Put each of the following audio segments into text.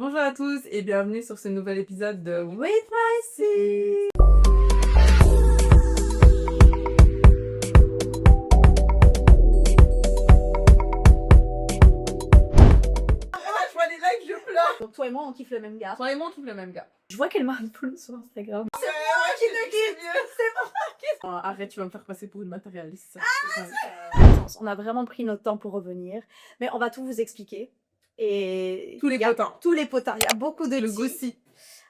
Bonjour à tous et bienvenue sur ce nouvel épisode de With My Sis. Je vois les likes, je pleure. Donc toi et moi on kiffe le même gars. Toi et moi on trouve le même gars. Je vois qu'elle manipule sur Instagram. C'est moi qui te kiffe. C'est moi qui arrête, tu vas me faire passer pour une matérialiste. On a vraiment pris notre temps pour revenir, mais on va tout vous expliquer. Et Tous les potins. Tous les potins, il y a beaucoup de Le tea. gossip.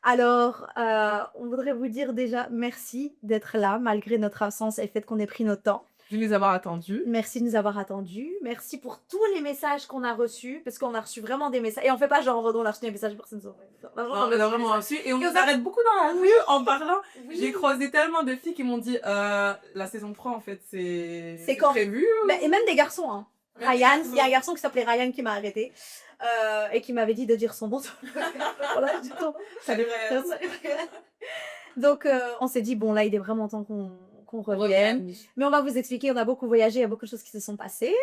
Alors, on voudrait vous dire déjà merci d'être là malgré notre absence et le fait qu'on ait pris notre temps. Je vais nous avoir attendus. Merci de nous avoir attendus. Merci pour tous les messages qu'on a reçus, parce qu'on a reçu vraiment des messages. Et on fait pas genre, on a reçu des messages, personne ne s'en On a vraiment reçu et on Et nous arrête beaucoup dans la rue en parlant. Oui. J'ai croisé tellement de filles qui m'ont dit la saison 3 en fait c'est quand prévu. Et même des garçons, hein. Même Ryan, des il y a un garçon qui s'appelait Ryan qui m'a arrêté et qui m'avait dit de dire son nom. Voilà, je dis ton nom. Salut Ryan. Donc on s'est dit, bon là il est vraiment temps qu'on revienne. Mais on va vous expliquer, on a beaucoup voyagé, il y a beaucoup de choses qui se sont passées.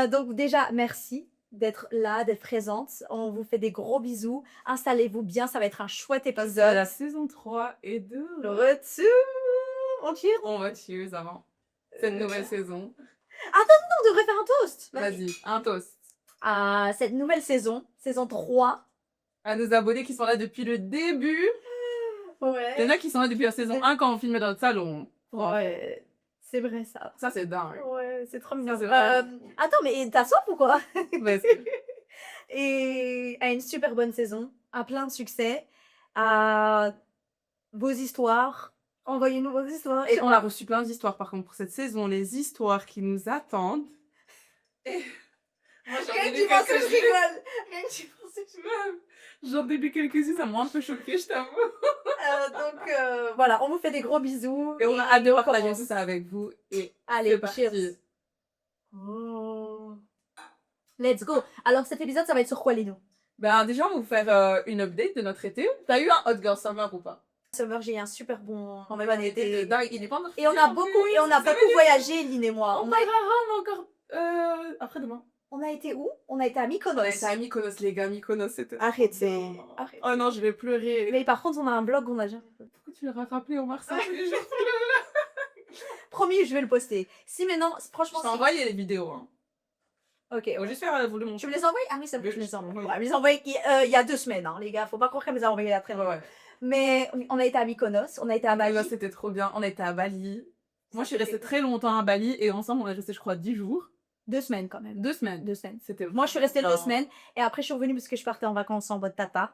Donc déjà, merci d'être là, d'être présente. On vous fait des gros bisous. Installez-vous bien, ça va être un chouette épisode. La saison 3 et 2. Le retour. On tire. On va cheers avant cette nouvelle saison. On devrait faire un toast. Vas-y, un toast. À cette nouvelle saison, saison 3. À nos abonnés qui sont là depuis le début. Ouais. Il y en a qui sont là depuis la saison 1 quand on filmait dans notre salon. Ouais. C'est vrai ça. Ça c'est dingue. Ouais, c'est trop mignon. Ça, c'est vrai. Attends, mais t'as soif ou quoi? Vas-y. Et à une super bonne saison, à plein de succès, à vos histoires. Envoyez-nous vos histoires. Et on a reçu plein d'histoires par contre pour cette saison, les histoires qui nous attendent. Et... Moi, Rien que tu penses que je rigole. Rien que tu penses que je rigole. J'en ai lu quelques-unes, ça m'a un peu choquée, je t'avoue. Donc voilà, on vous fait des gros bisous. Et on a hâte de voir partager tout ça avec vous. Et allez, c'est parti. cheers. Oh. Let's go. Alors cet épisode, ça va être sur quoi, Lino? Ben déjà, on va vous faire une update de notre été. T'as eu un Hot Girl Summer ou pas? Summer, j'ai eu un super bon été. Dingue, il est pas encore Et on a beaucoup voyagé, Lynn et moi. On parlera encore après-demain. On a été où? On a été à Mykonos. On a été à Mykonos, les gars. Mykonos, c'était... Arrêtez. Oh non, je vais pleurer. Mais par contre, on a un blog, on a jamais... Pourquoi tu l'as rappelé au Marseille tous les jours? Promis, je vais le poster. Si maintenant, franchement... Je t'ai envoyé les vidéos. Hein. Ok. On va juste faire vous le montrer. Tu me les envoies? Ah oui, ça peut, je les envoie. Oui. Ouais, je les envoie il y a 2 semaines, hein, les gars. Faut pas croire qu'elle me les a envoyés il y a très longtemps. Ouais. Mais on a été à Mykonos, on a été à Bali. Là, c'était trop bien. On a été à Bali. Moi, je suis restée très longtemps à Bali et ensemble, on est resté, je crois, 10 jours. 2 semaines quand même. 2 semaines. 2 semaines. C'était Moi, je suis restée 2 bien. semaines et après, je suis revenue parce que je partais en vacances en mode tata.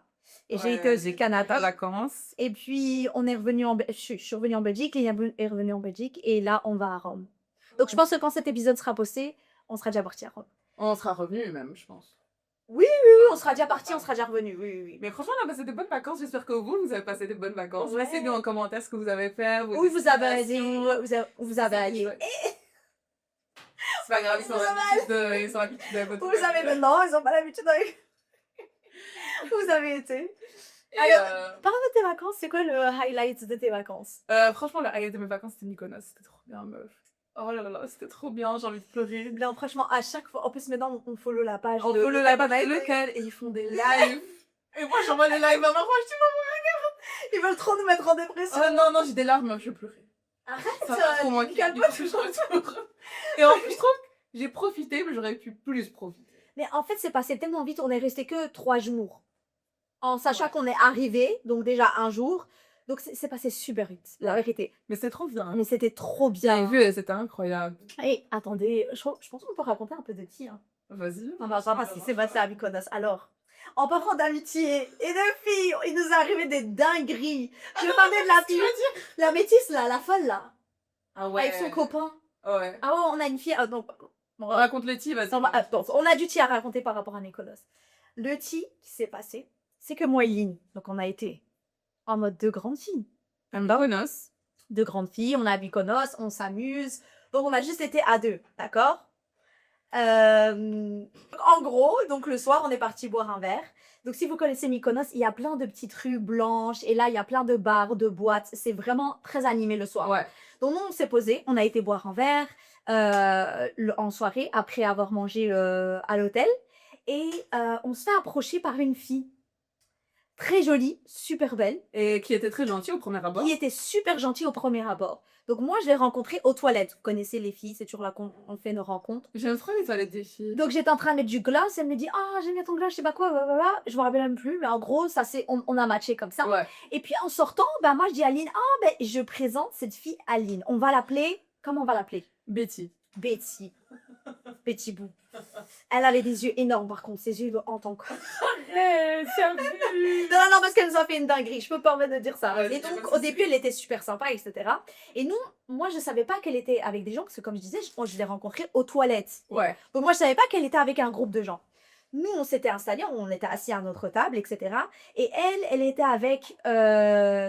Et j'ai Ouais, été au Canada. Vacances. Et puis, on est revenu je suis revenue en Belgique, Léa est revenue en Belgique et là, on va à Rome. Donc, je pense que quand cet épisode sera posté, on sera déjà parti à Rome. On sera revenu même, je pense. Oui, on sera déjà parti, on sera déjà revenu. Oui. Mais franchement, on a passé de bonnes vacances. J'espère que vous avez passé de bonnes vacances. Ouais. Laissez-nous en commentaire ce que vous avez fait. Où vous avez allé. Vous avez allé. C'est pas grave, ils sont l'habitude de votre. Où vous avez maintenant, ils ont pas l'habitude avec. Où vous avez été. Et, Alors, parle de tes vacances, c'est quoi le highlight de tes vacances? franchement, le highlight de mes vacances, c'était Mykonos. C'était trop bien, meuf. Oh là là, c'était trop bien, j'ai envie de pleurer. Bien, franchement, à chaque fois, en plus maintenant, on follow la page. On follow la page lequel et ils font des lives. Et moi, j'envoie les lives à ma je dis maman, ils veulent trop nous mettre en dépression. oh non, j'ai des larmes, meuf, je pleurais. Arrête, Ça m'a trop manqué. calme-toi. Et en plus, je trouve que j'ai profité, mais j'aurais pu plus profiter. Mais en fait, c'est passé tellement vite, on est resté que 3 jours. En sachant qu'on est arrivé, donc déjà un jour. Donc c'est passé super vite, la vérité. Mais c'est trop bien. Mais c'était trop bien. Vous avez vu, c'était incroyable. Et attendez, je pense qu'on peut raconter un peu de qui. Hein. Vas-y. Non, ça va, si c'est passé à Mykonos. Alors, en parlant d'amitié et de filles, il nous est arrivé des dingueries. Je parlais de la fille, la métisse là, la folle là. Ah ouais. Avec son copain. Ouais. Ah ouais, on a une fille. Donc, On raconte le tea, vas-y. attends, on a du tea à raconter par rapport à Mykonos. Le tea qui s'est passé, c'est que moi et Lynn, donc on a été en mode de grandes filles. Mykonos. De grandes filles, on a à Mykonos, on s'amuse. Donc on a juste été à 2, d'accord? En gros, donc le soir, on est parti boire un verre. Donc si vous connaissez Mykonos, il y a plein de petites rues blanches et là, il y a plein de bars, de boîtes. C'est vraiment très animé le soir. Ouais. Donc nous, on s'est posé, on a été boire un verre en soirée après avoir mangé à l'hôtel et on se fait approcher par une fille. très jolie, super belle, Et qui était très gentil au premier abord. qui était super gentille au premier abord. Donc moi, je l'ai rencontrée aux toilettes. Vous connaissez les filles, c'est toujours là qu'on fait nos rencontres. J'aime trop les toilettes des filles. Donc j'étais en train de mettre du gloss, elle me dit ah j'aime bien ton gloss, je sais pas quoi, blablabla. Je me rappelle même plus, mais en gros ça c'est on a matché comme ça. Ouais. Et puis en sortant, ben moi je dis à Aline ah ben je présente cette fille Aline. On va l'appeler comment on va l'appeler? Betty. Betty. Betty Boo. Elle avait des yeux énormes par contre, ses yeux me hantent encore. Tiens vu. Non, non, parce qu'elle nous a fait une dinguerie, je peux pas permettre de dire ça. Ouais, Et c'est donc, pas au début, elle était super sympa, etc. Et nous, moi, je savais pas qu'elle était avec des gens, parce que comme je disais, je l'ai rencontrée aux toilettes. Ouais. Donc, moi, je savais pas qu'elle était avec un groupe de gens. Nous, on s'était installés, on était assis à notre table, etc. Et elle était avec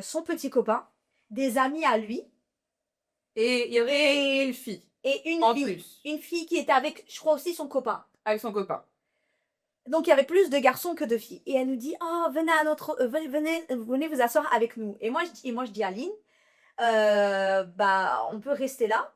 son petit copain, des amis à lui, Et il y avait une fille. et En plus. une fille qui était avec, je crois aussi, son copain. Avec son copain. Donc il y avait plus de garçons que de filles. Et elle nous dit oh venez à notre venez vous asseoir avec nous. Et moi je dis à Aline bah on peut rester là.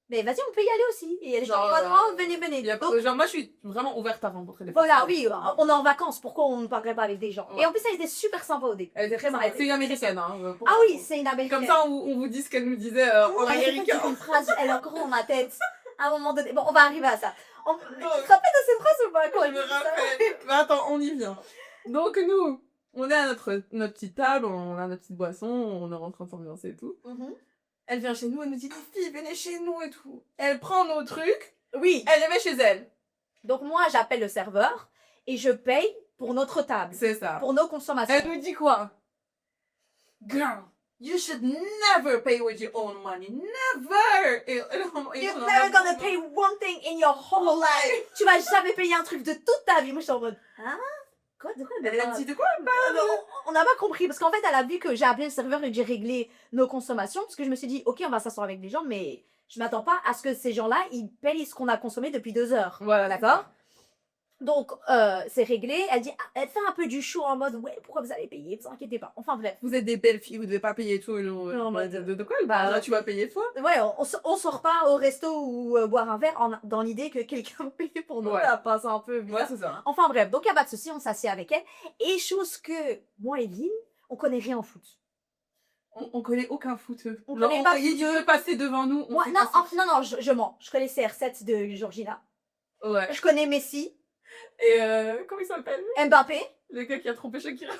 Mais vas-y on peut y aller aussi. Et elle est genre oh venez. Donc, Genre, moi, je suis vraiment ouverte à rencontrer des voilà personnes. oui on est en vacances. Pourquoi on ne parlerait pas avec des gens? Ouais. Et en plus elle était super sympa au début. Elle était très sympa. C'est une américaine. Hein, Ah oui c'est une américaine. Comme ça, on vous dit ce qu'elle nous disait en Elle fait américain. une phrase elle est encore dans ma tête. À un moment donné bon on va arriver à ça. Tu te rappelles de cette phrase ou pas quand Je elle me dit ça rappelle. Mais attends, on y vient. Donc, nous, on est à notre petite table, on a notre petite boisson, on est en train de s'ambiancer et tout. Mhm. Elle vient chez nous, elle nous dit, les filles, venez chez nous et tout. Elle prend nos trucs, Oui. elle les met chez elle. Donc moi, j'appelle le serveur et je paye pour notre table, C'est ça. pour nos consommations. Elle nous dit quoi? Girl, you should never pay with your own money. Never! You're never gonna pay one thing in your whole life. Tu vas jamais payer un truc de toute ta vie. Moi, je suis en mode, hein? Quoi? De quoi Elle a dit de quoi? On n'a pas compris parce qu'en fait, elle a vu que j'ai appelé le serveur et que j'ai réglé nos consommations parce que je me suis dit, ok, on va s'asseoir avec des gens, mais je m'attends pas à ce que ces gens-là, ils payent ce qu'on a consommé depuis 2 heures. Voilà, D'accord? Donc, c'est réglé. Elle dit, elle fait un peu du show en mode, ouais, pourquoi vous allez payer? Vous inquiétez pas. Enfin, bref. Vous êtes des belles filles, vous devez pas payer tout. Non, mais de quoi? Bah, là, tu vas payer toi. Ouais, on sort pas au resto ou boire un verre dans l'idée que quelqu'un va payer pour nous. Ouais. Ça passe un peu. Ouais, c'est ça. Enfin, bref. Donc, il n'y a pas de souci. On s'assied avec elle. Et chose que, moi et Lynn, on connaît rien en foot. On connaît aucun footeux. On Genre, connaît pas il footeux. peut passer devant nous. Moi, sait non, pas c'est qui. non, je mens. Je connais CR7 de Georgina. Ouais. Je connais Messi, Et comment il s'appelle? Mbappé. Le gars qui a trompé Shakira.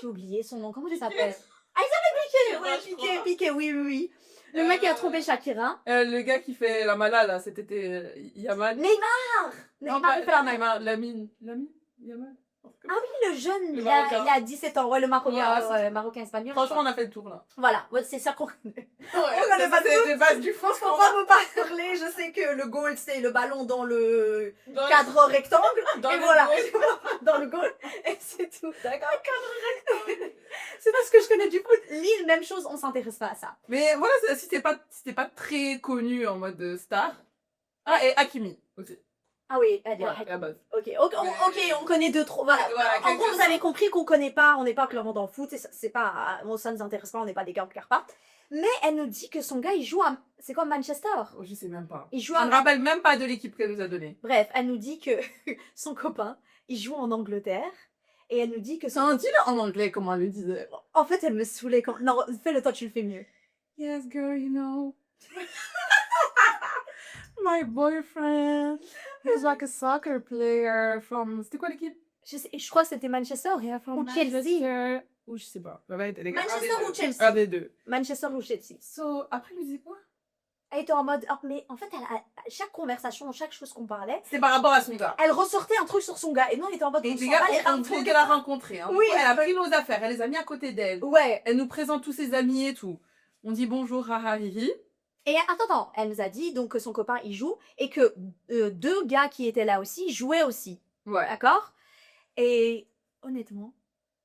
J'ai oublié son nom. Comment il Piqué. s'appelle? Ah, il s'appelle Ouais, Piqué. je Ouais, crois. Piqué, oui. Le mec qui a trompé Shakira. Le gars qui fait la mala là, c'était Yaman. Neymar. Neymar, il fait la main. Neymar, Lamine, Yaman. Ah oui, le jeune, Le il Marocain. a 17 ans. Ouais, le Marocain, Ouais, Marocain espagnol. Franchement, on a fait le tour là. Voilà, ouais, c'est ça qu'on connaît. Ouais, connaît pas c'est des bases du foot. Faut pas vous parler, je sais que le goal c'est le ballon dans le cadre rectangle. Dans Et le voilà, goal. dans le goal. Et c'est tout, d'accord? C'est parce que je connais du foot. Lille, même chose, on s'intéresse pas à ça. Mais voilà, si t'es pas très connu en mode star. Ah, et Hakimi aussi. Ah oui, Ouais, à la base. ok, on connaît deux, trois. Voilà. Voilà, En gros, quelques- vous avez compris qu'on connaît pas, on n'est pas clairement dans le foot, et c'est pas, bon, ça nous intéresse pas, on n'est pas des gars, on regarde pas. Mais elle nous dit que son gars, il joue à, c'est quoi, Manchester? Oh, je sais même pas. Il joue Je à, me rappelle même pas de l'équipe qu'elle nous a donnée. bref, elle nous dit que son copain, il joue en Angleterre, et elle nous dit que C'est un deal en anglais, comment elle le disait. en fait, elle me saoulait quand, non, fais-le toi, tu le fais mieux. Yes, girl, you know. My boyfriend is like a soccer player from. C'était quoi l'équipe? Je crois que c'était Manchester ou Chelsea. Ou je sais pas. Ça va être les gars. Manchester ou Chelsea? Un des deux. Manchester ou Chelsea. So, après, elle nous disait quoi? Elle était en mode, oh, mais en fait, chaque conversation, chaque chose qu'on parlait, C'était par rapport à son gars. elle ressortait un truc sur son gars. Et nous, on était en mode, Et on les s'en gars, bat les reins on de dit ton qu'elle a rencontré. Hein. Oui, Elle a pris nos affaires, elle les a mis à côté d'elle. Ouais. Elle nous présente tous ses amis et tout. On dit bonjour à Hariri. Et attends, elle nous a dit donc que son copain il joue et que 2 gars qui étaient là aussi jouaient aussi. Ouais. D'accord? Et honnêtement,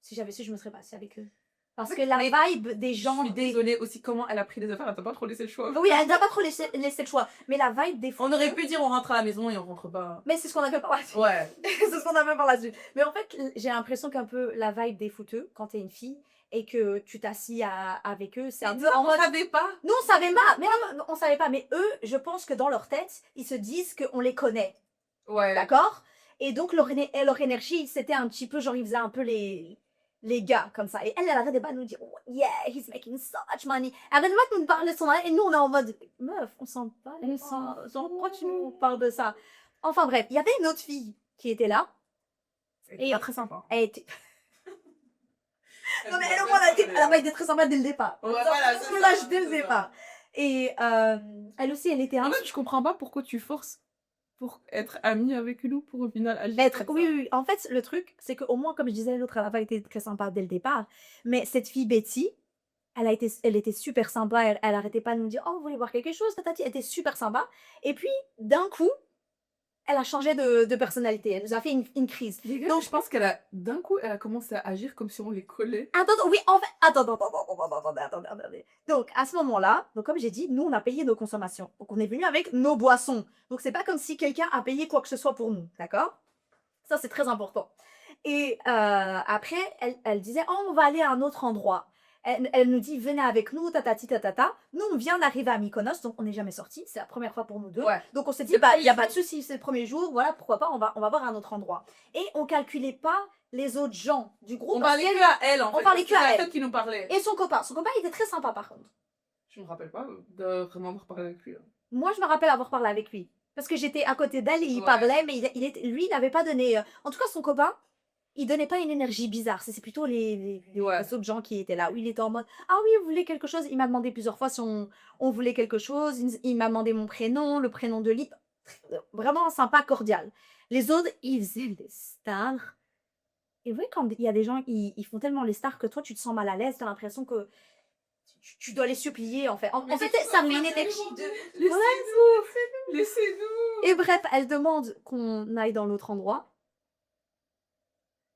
si j'avais su, je me serais passée avec eux. Parce que la vibe des Je gens. suis désolée aussi comment elle a pris les affaires, elle t'a pas trop laissé le choix. Oui, elle n'a pas trop laissé le choix. Mais la vibe des On aurait pu dire on rentre à la maison et on rentre pas. Mais c'est ce qu'on a fait par la suite. Ouais. C'est ce qu'on a fait par la suite. Mais en fait, j'ai l'impression qu'un peu la vibe des footeux, quand t'es une fille et que tu t'assis avec eux, c'est un peu en On mode. savait pas. Nous, on savait pas. Mais non, on savait pas. Mais eux, je pense que dans leur tête, ils se disent qu'on les connaît. Ouais. D'accord? Et donc, leur énergie, c'était un petit peu genre, ils faisaient un peu les les gars comme ça. Et elle arrêtait pas de nous dire, oh, yeah, he's making so much money. Elle arrêtait pas de nous parler de son mari. Et nous, on est en mode, meuf, on s'en bat les reins. Genre, pourquoi tu nous parles de ça? Enfin bref, il y avait une autre fille qui était là. Et pas très sympa. Elle était... Non mais elle, au moins, elle a pas été très sympa dès le départ. Ouais, voilà, on lâche dès le départ. Et elle aussi, elle était En fait, je comprends pas pourquoi tu forces pour être amie avec nous pour au final agir Maître, comme oui, ça. oui, oui. En fait, le truc, c'est qu'au moins, comme je disais, l'autre, elle n'a pas été très sympa dès le départ. Mais cette fille, Betty, elle était super sympa. Elle arrêtait pas de nous dire, oh, vous voulez voir quelque chose, tatati. Elle était super sympa. Et puis, d'un coup, elle a changé de personnalité. Elle nous a fait une crise. Les gars, Donc- je pense qu'elle a d'un coup, elle a commencé à agir comme si on les collait. Attends, oui, en fait, attendez. Donc, à ce moment-là, donc comme j'ai dit, nous, on a payé nos consommations. Donc, on est venu avec nos boissons. Donc, c'est pas comme si quelqu'un a payé quoi que ce soit pour nous, d'accord? Ça, c'est très important. Et après, elle disait, oh, on va aller à un autre endroit. Elle nous dit, venez avec nous, tatati, tatata. Nous, on vient d'arriver à Mykonos, donc on n'est jamais sortis. C'est la première fois pour nous deux. Ouais. Donc, on s'est C'est dit, le bah, premier il n'y a pas jour. de souci, c'est le premier jour, voilà, pourquoi pas, on va voir un autre endroit. Et on calculait pas les autres gens du groupe. On parce parlait qu'elle- que à elle, en on fait. parlait parce que à c'est la elle. tête qui nous parlait. Et son copain. Son copain, il était très sympa, par contre. Je me rappelle pas de vraiment avoir parlé avec lui. Hein. Moi, je me rappelle avoir parlé avec lui. Parce que j'étais à côté d'elle et il Ouais. parlait, mais lui, il n'avait pas donné... En tout cas, son copain, il donnait pas une énergie bizarre. C'est plutôt les Ouais. autres gens qui étaient là. Où il était en mode, ah oui, vous voulez quelque chose? Il m'a demandé plusieurs fois si on voulait quelque chose. Il m'a demandé mon prénom, le prénom de Lip. Vraiment sympa, cordial. Les autres, ils faisaient des stars. Et vous voyez, quand il y a des gens, ils font tellement les stars que toi, tu te sens mal à l'aise. Tu as l'impression que tu dois les supplier, en fait. En fait, ça met une énergie de... Laissez-nous. Laissez-nous. Et bref, elle demande qu'on aille dans l'autre endroit.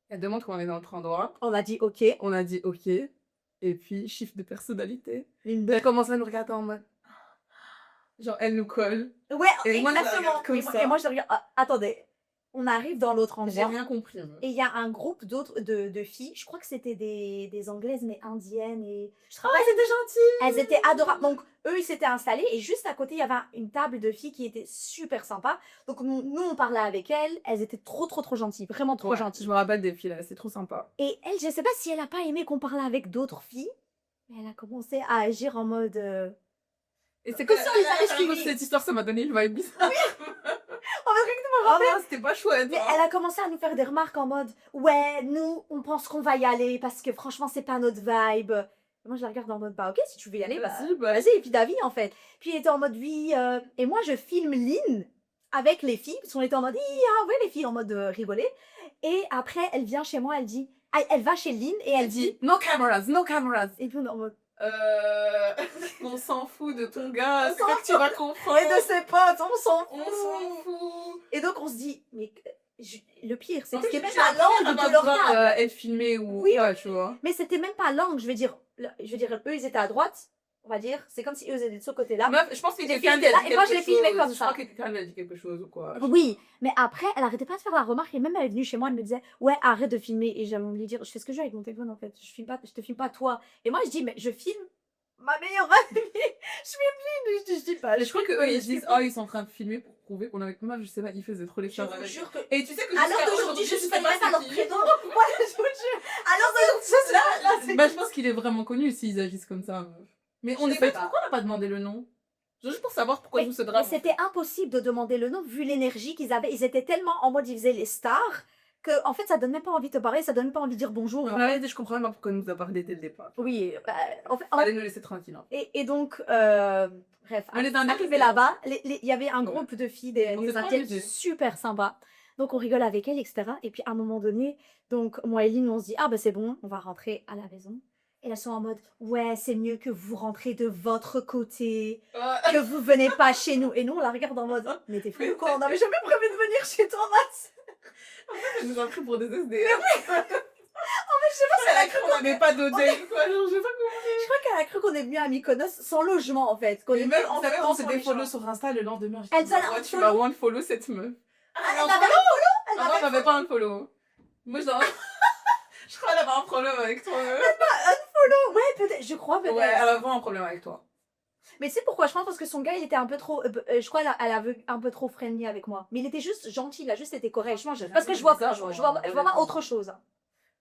Elle demande qu'on est dans notre endroit. On a dit OK. On a dit OK. Et puis, chiffre de personnalité. Elle commence à nous regarder en mode. Genre, elle nous colle. Ouais, Et moi, je la exactement. regarde comme Et moi- ça. et moi, je regarde. Ah, attendez, on arrive dans l'autre J'ai endroit. rien compris. Meuf. Et il y a un groupe d'autres de filles. Je crois que c'était des Anglaises, mais indiennes. Et je te Oh, rappelle, c'était gentil. elles étaient adorables. Donc, eux, ils s'étaient installés. Et juste à côté, il y avait une table de filles qui était super sympa. Donc, nous, on parlait avec elles. Elles étaient trop gentilles. Vraiment trop Ouais, gentilles. je me rappelle des filles là, c'est trop sympa. Et elle, je sais pas si elle a pas aimé qu'on parlait avec d'autres filles. Mais elle a commencé à agir en mode... Et c'est Que comme si ça, on les avait suivis. cette histoire, ça m'a donné une vibe bizarre. On va Oh non, c'était pas chouette. Mais hein. elle a commencé à nous faire des remarques en mode ouais, nous, on pense qu'on va y aller parce que franchement, c'est pas notre vibe. Moi, je la regarde en mode bah ok, si tu veux y aller, bah Vas-y, bah. vas-y, et puis d'avis en fait. Puis elle était en mode oui, et moi je filme Lynn avec les filles, parce qu'on était en mode ah ouais, les filles en mode rigoler. Et après, elle vient chez moi, elle dit, elle va chez Lynn et elle dit, No cameras, no cameras. et puis on est en mode On s'en fout de ton gars, On c'est s'en pas que tu vas comprendre. et de ses potes, on s'en On fout. s'en fout. Et donc on se dit, mais le pire, c'est Parce que que même tu pas l'angle de leur table. être filmé ou. Oui. Ouais, tu vois. Mais c'était même pas l'angle, je veux dire, eux ils étaient à droite, on va dire, c'est comme si eux étaient de ce côté-là. Meuf, je pense que Les quelqu'un filles lui a étaient là, dit et moi, je quelque les filmais chose. comme Je ça. crois que quelqu'un lui a dit quelque chose ou quoi. Oui, mais après, elle arrêtait pas de faire la remarque et même elle est venue chez moi, elle me disait ouais, arrête de filmer. Et j'allais lui dire, je fais ce que je veux avec mon téléphone en fait, je te filme pas toi. Et moi je dis, mais je filme ma meilleure amie, je filme Lynn, je dis pas. Mais je crois qu'eux ils se disent, oh, ils sont en train de filmer pour prouver qu'on est avec meuf, je sais pas, ils faisaient trop les Je choses vous avec. jure que. Et tu sais que À l'heure jusqu'à d'aujourd'hui, je sais sais pas même pas leur c'est qui. prénom. Ouais, je vous jure. À l'heure d'aujourd'hui, c'est là, c'est. Bah, je pense qu'il est vraiment connu s'ils agissent comme ça. Meuf. Mais on Je est sais pas. pas. Pourquoi on n'a pas demandé le nom? Juste pour savoir pourquoi Mais, tout ce mais drame. c'était impossible de demander le nom vu l'énergie qu'ils avaient. Ils étaient tellement en mode ils faisaient les stars que en fait ça donne même pas envie de te parler, ça donne même pas envie de dire bonjour. Ouais, je comprends même pas pourquoi il nous a parlé dès le départ. Oui, en fait, Allez nous laisser tranquille. Hein. et donc bref, Mais les Indiens, arrivé là-bas, il y avait un groupe de filles, On des s'est pas indiennes amusés. super sympas. Donc on rigole avec elles, etc. Et puis à un moment donné, donc moi et Lynn, on se dit ah bah c'est bon, on va rentrer à la maison. Et elles sont en mode ouais, c'est mieux que vous rentrez de votre côté, que vous venez pas chez nous. Et nous on la regarde en mode mais t'es fou ou quoi, on n'avait jamais prévu de venir chez toi, Max. Elle nous a pris pour des SDF. Je sais pas si elle a cru On n'avait pas d'hôtel. Quoi, genre, je sais pas comment. Je crois qu'elle a cru qu'on est venu à Mykonos sans logement en fait. Qu'on Et est même, venu on savait, on s'est sans des logement. follow sur Insta le lendemain. Elle dit, s'en a ouais, un tu follow. vas one follow cette meuf. Ah, elle m'avait un follow. Elle Ah non, m'avait on n'avait pas un follow. Moi, genre. Je crois qu'elle avait un problème avec toi. meuf. follow. Ouais, peut-être. Je crois peut-être. Ouais, elle avait vraiment un problème avec toi. Mais tu sais pourquoi je pense parce que son gars il était un peu trop. Je crois elle avait un peu trop friendly avec moi. Mais il était juste gentil, il a juste été correct. Parce que je vois pas autre chose. Hein.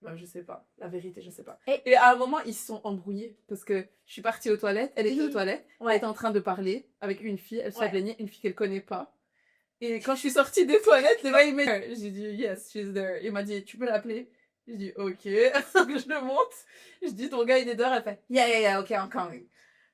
Bah, je sais pas. La vérité, je sais pas. Et- Et à un moment, ils se sont embrouillés. Parce que je suis partie aux toilettes. Elle était aux Oui. toilettes. Ouais. Elle était en train de parler avec une fille. Elle se Ouais. plaignait. Une fille qu'elle connaît pas. Et quand je suis sortie des toilettes, le gars, il m'a dit... J'ai dit, yes, she's there. Il m'a dit, tu peux l'appeler? J'ai dit, ok. Donc, je le monte. Je dis, ton gars, il est dehors. Elle fait, yeah, ok, I'm coming.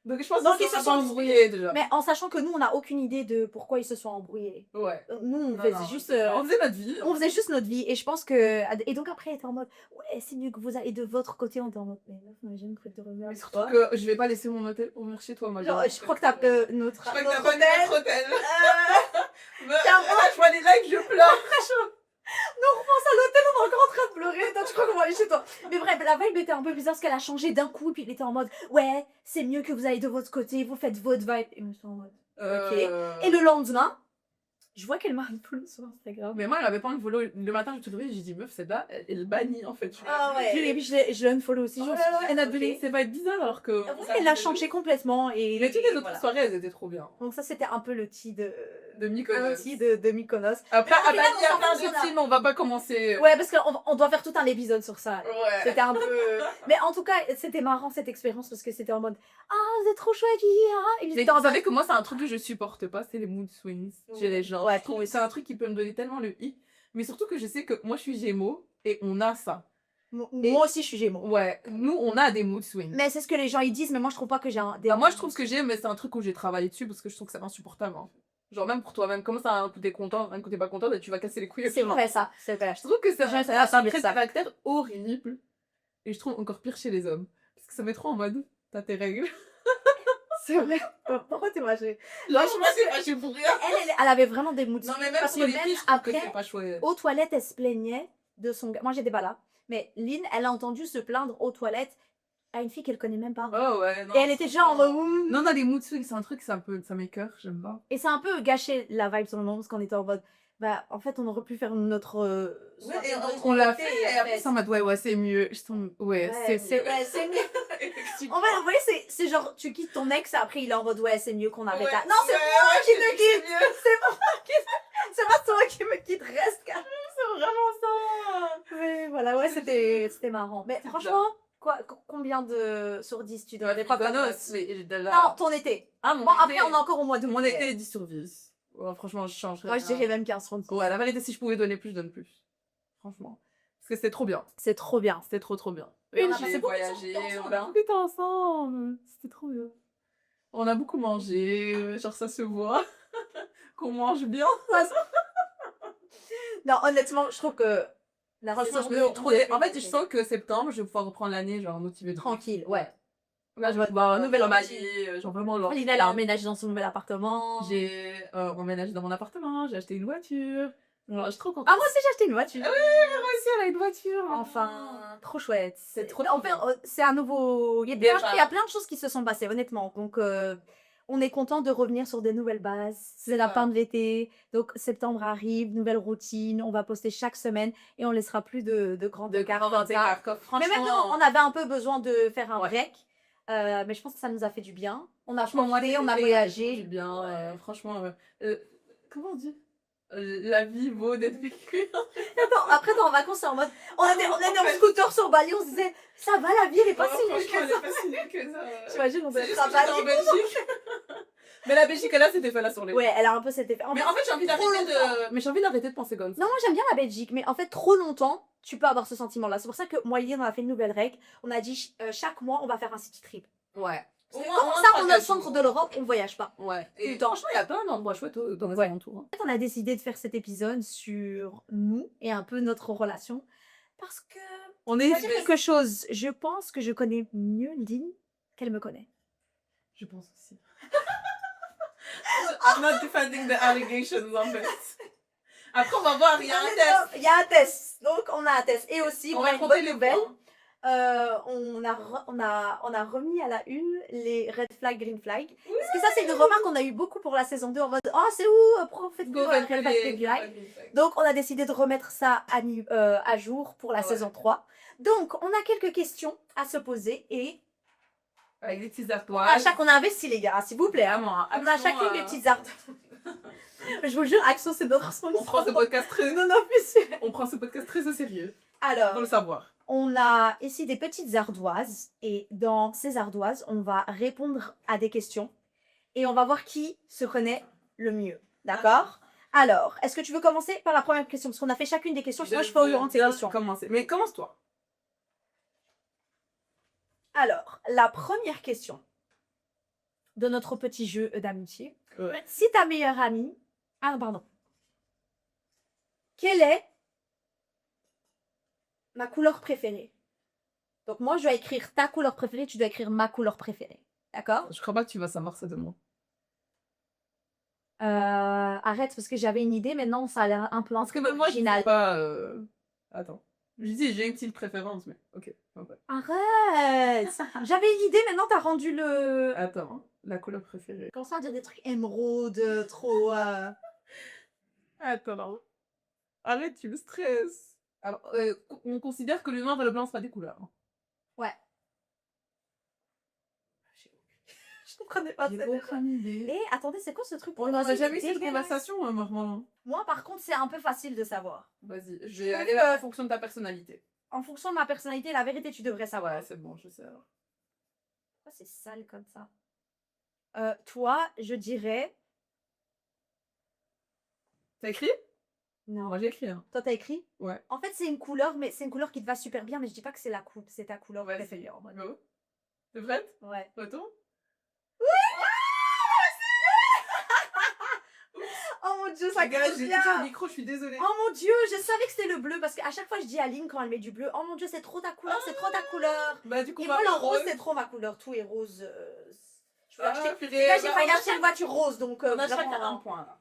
Donc, je pense Donc, qu'ils ils se se sont sont embrouillés déjà. Mais en sachant que nous, on n'a aucune idée de pourquoi ils se sont embrouillés. Ouais. Nous, on Non, faisait non, juste... on faisait notre vie. On faisait juste notre vie. Et je pense que... Et donc après, elle était en mode, ouais, c'est mieux que vous allez de votre côté. On était en mode, mais meuf, on a jamais cru de revenir. Mais surtout que je vais pas laisser mon hôtel pour venir chez toi, moi. Genre, je crois que t'as notre Je crois que notre t'as pas hôtel. notre hôtel. Tiens, Je vois les likes, je pleure. on pense à l'hôtel, on est encore en train de pleurer. Toi, tu crois qu'on va aller chez toi. Mais bref, la vibe était un peu bizarre parce qu'elle a changé d'un coup. Et puis il était en mode, ouais, c'est mieux que vous allez de votre côté. Vous faites votre vibe. Et moi, je suis en mode, ok. Et le lendemain, je vois qu'elle m'a unfollow sur Instagram. Mais moi, elle avait pas un follow. Le matin, je me suis réveillée, j'ai dit, meuf, c'est là, elle bannit en fait. Ah ouais. Et puis je l'ai unfollow aussi. Oh Je me là suis là, dit, elle a ok. donné, c'est pas être bizarre alors que. Ouais, elle l'a changé complètement. Et Mais toutes les autres voilà. soirées, elles étaient trop bien. Donc ça, c'était un peu le tea De Mykonos. un tea de Mykonos. Après, Mais au final, il y a on plein s'en de fout, teams, on va pas commencer. Ouais, parce qu'on doit faire tout un épisode sur ça. Ouais. C'était un peu... Mais en tout cas, c'était marrant cette expérience parce que c'était en mode « Ah, vous êtes trop chouette, et Mais vous savez que moi, c'est un truc que je supporte pas, c'est les mood swings chez les gens. Ouais, Je trouve que c'est un truc qui peut me donner tellement le i. Mais surtout que je sais que moi, je suis Gémeaux et on a ça. Moi aussi, je suis Gémeaux. Ouais, nous, on a des mood swings. Mais c'est ce que les gens ils disent, mais moi, je trouve pas que j'ai un... Bah, moi, je trouve ce que j'ai, mais c'est un truc où j'ai travaillé dessus parce que je trouve que c'est insupportable. En fait. Genre, même pour toi-même, comment ça, un coup t'es content, un coup t'es pas content, bah, tu vas casser les couilles. C'est vrai, ça. C'est vrai. Je trouve que c'est Je sais, un ça trait de vient ça. caractère horrible. Et je trouve encore pire chez les hommes. Parce que ça met trop en mode, t'as tes règles. C'est vrai. Pourquoi t'es mâché? Genre, je me suis fâchée pour rien. Elle avait vraiment des moods. Non, mais même Parce pour que les même filles, je trouve que après, c'est pas chouette. aux toilettes, elle se plaignait de son gars. Moi, j'étais pas là. Mais Lynn, elle a entendu se plaindre aux toilettes à une fille qu'elle connaît même pas. Oh ouais, non. Et elle était genre en mode... Non, on a des mood swings, c'est un truc, c'est un peu, ça m'écoeure, j'aime pas. Et c'est un peu gâché la vibe sur le moment parce qu'on était en mode... Bah, en fait, on aurait pu faire notre... Ouais, et on l'a fait, et après ça m'a dit, ouais, c'est mieux. Je tombe, ouais, c'est Ouais, c'est mieux. effectivement. En fait, vous voyez, c'est genre, tu quittes ton ex, après il est en mode, ouais, c'est mieux qu'on arrête Ouais, là. Non, c'est ouais, moi ouais, qui c'est te quitte. mieux. C'est pas toi qui me quitte, reste calme. C'est vraiment ça. Mais voilà, ouais, c'était marrant. Mais franchement, combien sur 10 tu donnes? Non, ton été. Ah, mon Bon, été. après, on est encore au mois de Mon mai. été est 10 sur 10. Ouais, franchement, je changerais. Moi, je dirais même 15 sur 10. Ouais, la vérité, si je pouvais donner plus, je donne plus. Franchement. Parce que c'était trop bien. C'est trop bien. C'était trop bien. Oui, On on a a passé passé beaucoup de voyager, temps on ensemble, a hein. beaucoup de temps ensemble. C'était trop bien. On a beaucoup mangé, genre ça se voit. Qu'on mange bien. Non, honnêtement, je trouve que la Franchement, saison je deux, me on trop. devait En fait, je rester sens que septembre, je vais pouvoir reprendre l'année, genre motivée. tranquille, ouais. Là, je vais voir un nouvel emmaillé, genre vraiment. Lynn, elle a emménagé dans son nouvel appartement. J'ai emménagé dans mon appartement, j'ai acheté une voiture. Alors, je suis trop contente. Ah, moi aussi, j'ai acheté une voiture. Ah oui, moi aussi, elle a une voiture. Enfin, trop chouette. C'est trop En fait, bien. c'est un nouveau... Il y a Déjà. il y a plein de choses qui se sont passées, honnêtement. Donc, on est content de revenir sur des nouvelles bases. C'est la ça. fin de l'été. Donc, septembre arrive, nouvelle routine. On va poster chaque semaine et on laissera plus de grands écarts comme ça. Franchement. Mais maintenant, on avait un peu besoin de faire un Ouais. break. Mais je pense que ça nous a fait du bien. On a Franchement, moi, profité, on a du voyagé. bien. Franchement, comment on dit la vie vaut d'être vécue. Attends, après, t'es en vacances, c'est en mode... On était en scooter sur Bali, on se disait, ça va, la vie, elle est pas si nulle que ça. pas si nulle que ça. T'imagines, on C'est devait juste être à que j'étais Bali. en Belgique. Mais la Belgique, là, c'était fait là sur les. Ouais, elle a un peu cet effet. Mais en fait, j'ai envie d'arrêter de. Mais j'ai envie d'arrêter de penser comme ça. Non, moi j'aime bien la Belgique, mais en fait, trop longtemps, tu peux avoir ce sentiment-là. C'est pour ça que moi et Lynn, on a fait une nouvelle règle. On a dit, chaque mois, on va faire un city trip. Ouais. Comme ça, on est au centre de l'Europe, on voyage pas. Ouais. Tout le Et temps. franchement, il y a plein d'endroits chouettes dans les Ouais. alentours. En fait, on a décidé de faire cet épisode sur nous et un peu notre relation. Parce que... On Je est. vais dire quelque chose. Je pense que je connais mieux Lynn qu'elle me connaît. Je pense aussi. I'm not defending the allegations en fait. Après, on va voir, il y a un test. Il y a un test. Donc, on a un test. Et aussi, On on va a une compter bonne les nouvelle. points. On a remis à la une les red flag, green flag. Parce que ça, c'est une remarque qu'on a eu beaucoup pour la saison 2 en mode « Oh, c'est où? Pourquoi vous faites Go, red flag, green flag ?» Donc, on a décidé de remettre ça à jour pour la Ouais. saison 3. Donc, on a quelques questions à se poser et Avec des petites artoises. on a investi, les gars, s'il vous plaît. Hein. Vraiment. On a chacune des petites arts. Je vous le jure, Action, c'est notre sponsor. On prend ce podcast très. Non, non, plus sûr. On prend ce podcast très au sérieux. Alors, Faut le savoir. On a ici des petites ardoises et dans ces ardoises, on va répondre à des questions et on va voir qui se connaît le mieux. D'accord? Alors, est-ce que tu veux commencer par la première question? Parce qu'on a fait chacune des questions, sinon je peux orienter tes questions. Commencer. Mais commence-toi. Alors, la première question de notre petit jeu d'amitié. Ouais. Si ta meilleure amie... Ah, pardon. Quelle est ma couleur préférée? Donc moi, je dois écrire ta couleur préférée, tu dois écrire ma couleur préférée. D'accord? Je crois pas que tu vas savoir ça de moi. Arrête, parce que j'avais une idée, mais non, ça a l'air un peu Parce que même moi, je original. sais pas... Attends. Je dis, j'ai une petite préférence, mais ok. Ouais. Arrête! J'avais une idée, maintenant t'as rendu le... Attends, la couleur préférée. Comment ça, dire des trucs émeraude, trop... Attends, non. Arrête, tu me stresses. Alors, on considère que le noir et le blanc, c'est pas des couleurs. Ouais. Je comprenais pas. J'ai aucune idée. Et attendez, c'est quoi ce truc? On n'a jamais eu cette dégueulasse. conversation, normalement. Moi, par contre, c'est un peu facile de savoir. Vas-y, je vais aller en fonction de ta personnalité. En fonction de ma personnalité, la vérité, tu devrais savoir. Ouais, c'est bon, je sais. Alors. Pourquoi c'est sale comme ça? Toi, je dirais... T'as écrit? Non. Moi, j'ai écrit. Hein. Toi, t'as écrit? Ouais. En fait, c'est une couleur, mais c'est une couleur qui te va super bien, mais je dis pas que c'est c'est ta couleur Ouais, préférée. En vrai. Go. T'es prête? Ouais. Retourne. Oh mon dieu, ça Gars, cache j'ai bien. touché le micro, je suis désolée. Oh mon dieu, je savais que c'était le bleu parce qu'à chaque fois je dis à Aline quand elle met du bleu, oh mon dieu, c'est trop ta couleur, c'est trop ta couleur. Bah, du coup, Et on va moi, le faire rose, c'est trop ma couleur. Tout est rose. Je veux acheter. purée, Les gars, j'ai bah, failli on a acheter une voiture rose, donc On a vraiment, chacun un point, là.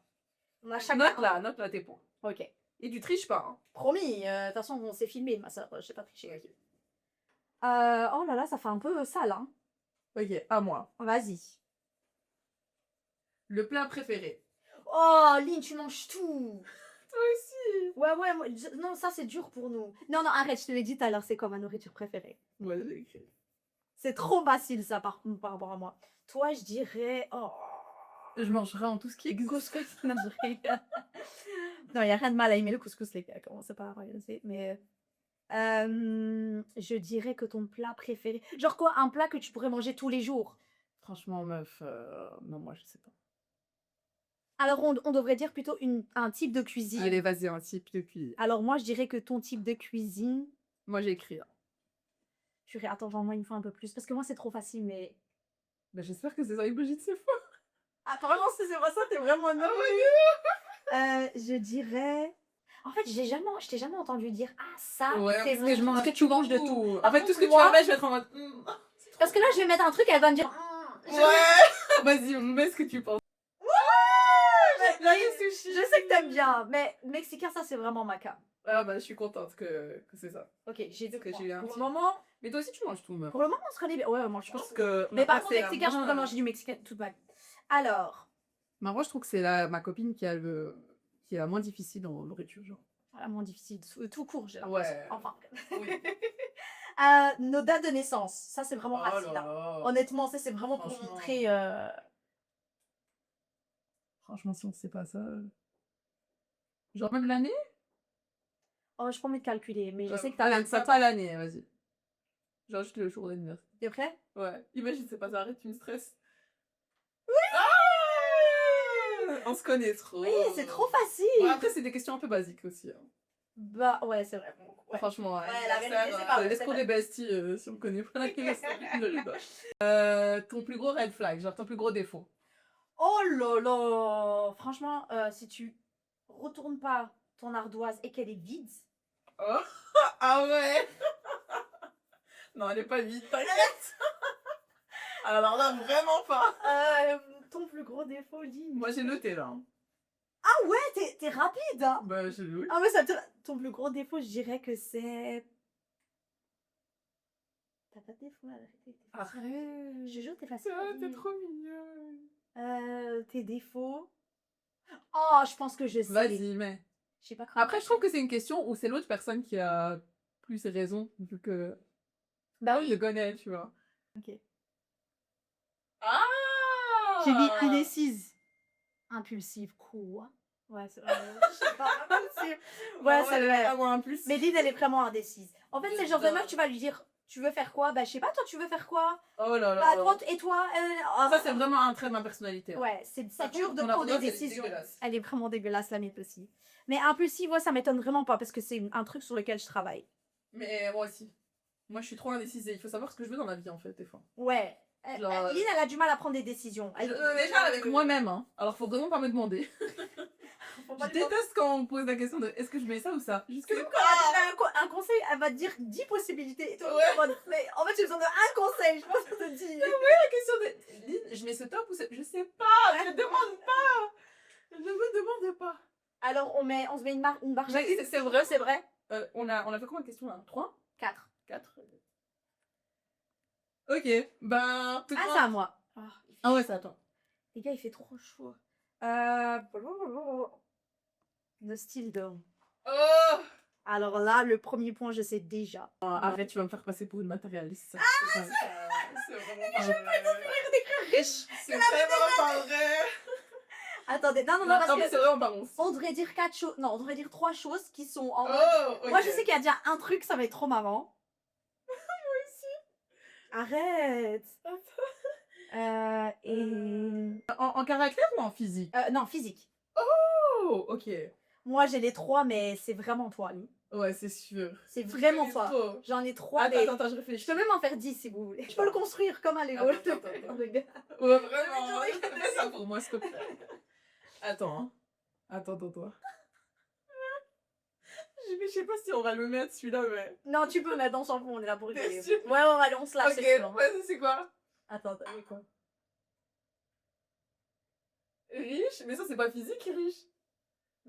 on a chacun. Note là tes points. Ok. Et tu triches pas, hein. Promis, de toute façon, on s'est filmé, ma soeur, je sais pas tricher. Ok. Oh là là, ça fait un peu sale, hein. Ok, à moi. Vas-y. Le plat préféré. Oh, Lynn, tu manges tout. Toi aussi. Ouais, ouais, non, ça c'est dur pour nous. Non, non, arrête, je te l'ai dit tout à l'heure, c'est quoi ma nourriture préférée? Ouais, j'ai écrit. C'est trop facile ça par rapport à moi. Toi, je dirais. Oh. Je mangerai en tout ce qui existe. Couscous. Non, il n'y a rien de mal à aimer le couscous, les gars. Commencez pas à regarder. Mais. Je dirais que ton plat préféré. Genre quoi, un plat que tu pourrais manger tous les jours? Franchement, meuf, non, moi, je sais pas. Alors, on devrait dire plutôt un type de cuisine. Allez, vas-y, un type de cuisine. Alors, moi, je dirais que ton type de cuisine. Moi, j'ai écrit. Hein. Attends, j'envoie une fois un peu plus. Parce que moi, c'est trop facile, mais. Bah, j'espère que c'est ça, Brigitte, c'est faux. Apparemment, si c'est pas ça, t'es vraiment un je dirais. En fait, je t'ai jamais entendu dire ah ça, Ouais, c'est parce que je mange parce que tu manges de tout. En fait, tout ce que tu Moi- vas mettre, je vais être en mode. Parce que là, je vais mettre un truc, elle va me dire. Ouais. Vas-y, mets ce que tu penses. Là, je sais que t'aimes bien, mais mexicain, ça c'est vraiment ma cam. Ah bah, je suis contente que c'est ça. Ok, j'ai deux Que points. j'ai eu un Pour le petit- moment, Mais toi aussi, tu manges tout, meuf. pour le moment, on se connaît bien. Ouais, moi je Je pense. pense que. Mais par contre, mexicain, je peux manger du mexicain toute ma vie. Alors, Moi, je trouve que c'est ma copine qui a qui est la moins difficile en nourriture, genre. vraiment difficile, tout court, j'ai Ouais. l'impression. Enfin. Oui. Nos dates de naissance, ça c'est vraiment Oh facile. là Hein. là. Honnêtement, ça c'est vraiment pour Franchement. montrer. Franchement, si on sait pas ça. Genre même l'année. Oh, je peux me calculer, mais je sais que t'as t'as ça pas l'année, vas-y. Genre juste le jour d'anniversaire. T'es prêt? Ouais. Imagine, c'est pas ça, arrête, tu me stresses. Oui. On se connaît trop. Oui, c'est trop facile. Bon, après, c'est des questions un peu basiques aussi. Hein. Bah ouais, c'est vrai. Ouais. Franchement, Ouais, la vérité, c'est pas vrai, l'escroc c'est des besties, si on connaît pas laquelle ton plus gros red flag, genre ton plus gros défaut. Oh là là. Franchement, si tu retournes pas ton ardoise et qu'elle est vide. Oh. Ah ouais. Non, elle est pas vide, t'inquiète. Alors là, vraiment pas. Ton plus gros défaut, Lynn. Moi, j'ai noté là. Ah ouais, t'es rapide, hein. Bah, j'ai oui. Ah ouais, ton plus gros défaut, je dirais que c'est... T'as pas de défaut, la vérité. Arrête. Je jure, t'es facile. T'es trop mignonne. Tes défauts... Oh, je pense que je sais. Vas-y, mais. Je sais pas comment... Après, je trouve que c'est une question où c'est l'autre personne qui a plus raison, vu que Bah je oui. le connais, tu vois. Ok. Ah. J'ai dit indécise. Impulsive, quoi? Ouais, c'est vrai. Je sais pas, même si... Ouais, c'est vrai. Avoir un plus. Mais Lynn, elle est vraiment indécise. En fait, c'est le genre de J'adore. meuf, tu vas lui dire, tu veux faire quoi? Bah, je sais pas, toi, tu veux faire quoi? Oh là Bah, là. toi, et toi? Ça, c'est vraiment un trait de ma personnalité. Ouais, c'est Par dur contre, de mon prendre des arrogance, elle est décisions. dégueulasse. Elle est vraiment dégueulasse, la mienne aussi. Mais impulsive, ouais, ça m'étonne vraiment pas parce que c'est un truc sur lequel je travaille. Mais moi aussi. Moi, je suis trop indécise et il faut savoir ce que je veux dans la vie, en fait, des fois. Ouais. Genre, Lynn, elle a du mal à prendre des décisions. déjà avec moi-même, hein. Alors, faut vraiment pas me demander. Faut pas Je lui demander. déteste quand on me pose la question de est-ce que je mets ça ou ça. Je sais Quand pas. elle te donne un conseil, elle va te dire 10 possibilités. Et toi, Ouais. t'es en mode, mais en fait, j'ai besoin d'un conseil, je pense que te dis. La question de Lynn, je mets ce top ou ce... Je sais pas, je demande pas. Je me demande pas. Alors, on se met une marche. Mais c'est vrai, c'est vrai. On a fait combien de questions là 3 4. 4. Ok, ben. Ah, c'est à moi. Ah ouais, ça attend. Les gars, il fait trop chaud. Le style de... Oh Alors là, le premier point, je sais déjà. arrête, tu vas me faire passer pour une matérialiste. C'est vraiment pas Je peux pas vrai. riche. C'est vraiment pas vrai. Attendez, non, Non, parce mais que c'est vraiment pas bon. on devrait dire 4 choses. Non, on devrait dire 3 choses qui sont en mode... Oh, ok. Moi, je sais qu'il y a déjà un truc, ça va être trop marrant. Moi aussi. Arrête. Et... En caractère ou en physique non, physique. Oh, ok. Moi, j'ai les 3, mais c'est vraiment toi, lui. Ouais, c'est sûr. C'est vraiment C'est toi. trop. J'en ai 3, Attends, mais... attends, je Je réfléchis. peux même en faire 10 si vous voulez. Je peux le construire comme un Lego. Attends. Ouais, vraiment. Fais ça pour moi, s'il te plaît. Attends, hein. Attends, toi. Je sais pas si on va le mettre celui-là, mais. Non, tu peux mettre, on s'en fout, on est là pour rigoler. T'es sûr? Ouais, allez, on se lâche. Ok, c'est sûr. vas-y, c'est quoi Attends, t'as mis quoi? Riche Mais ça, c'est pas physique, riche.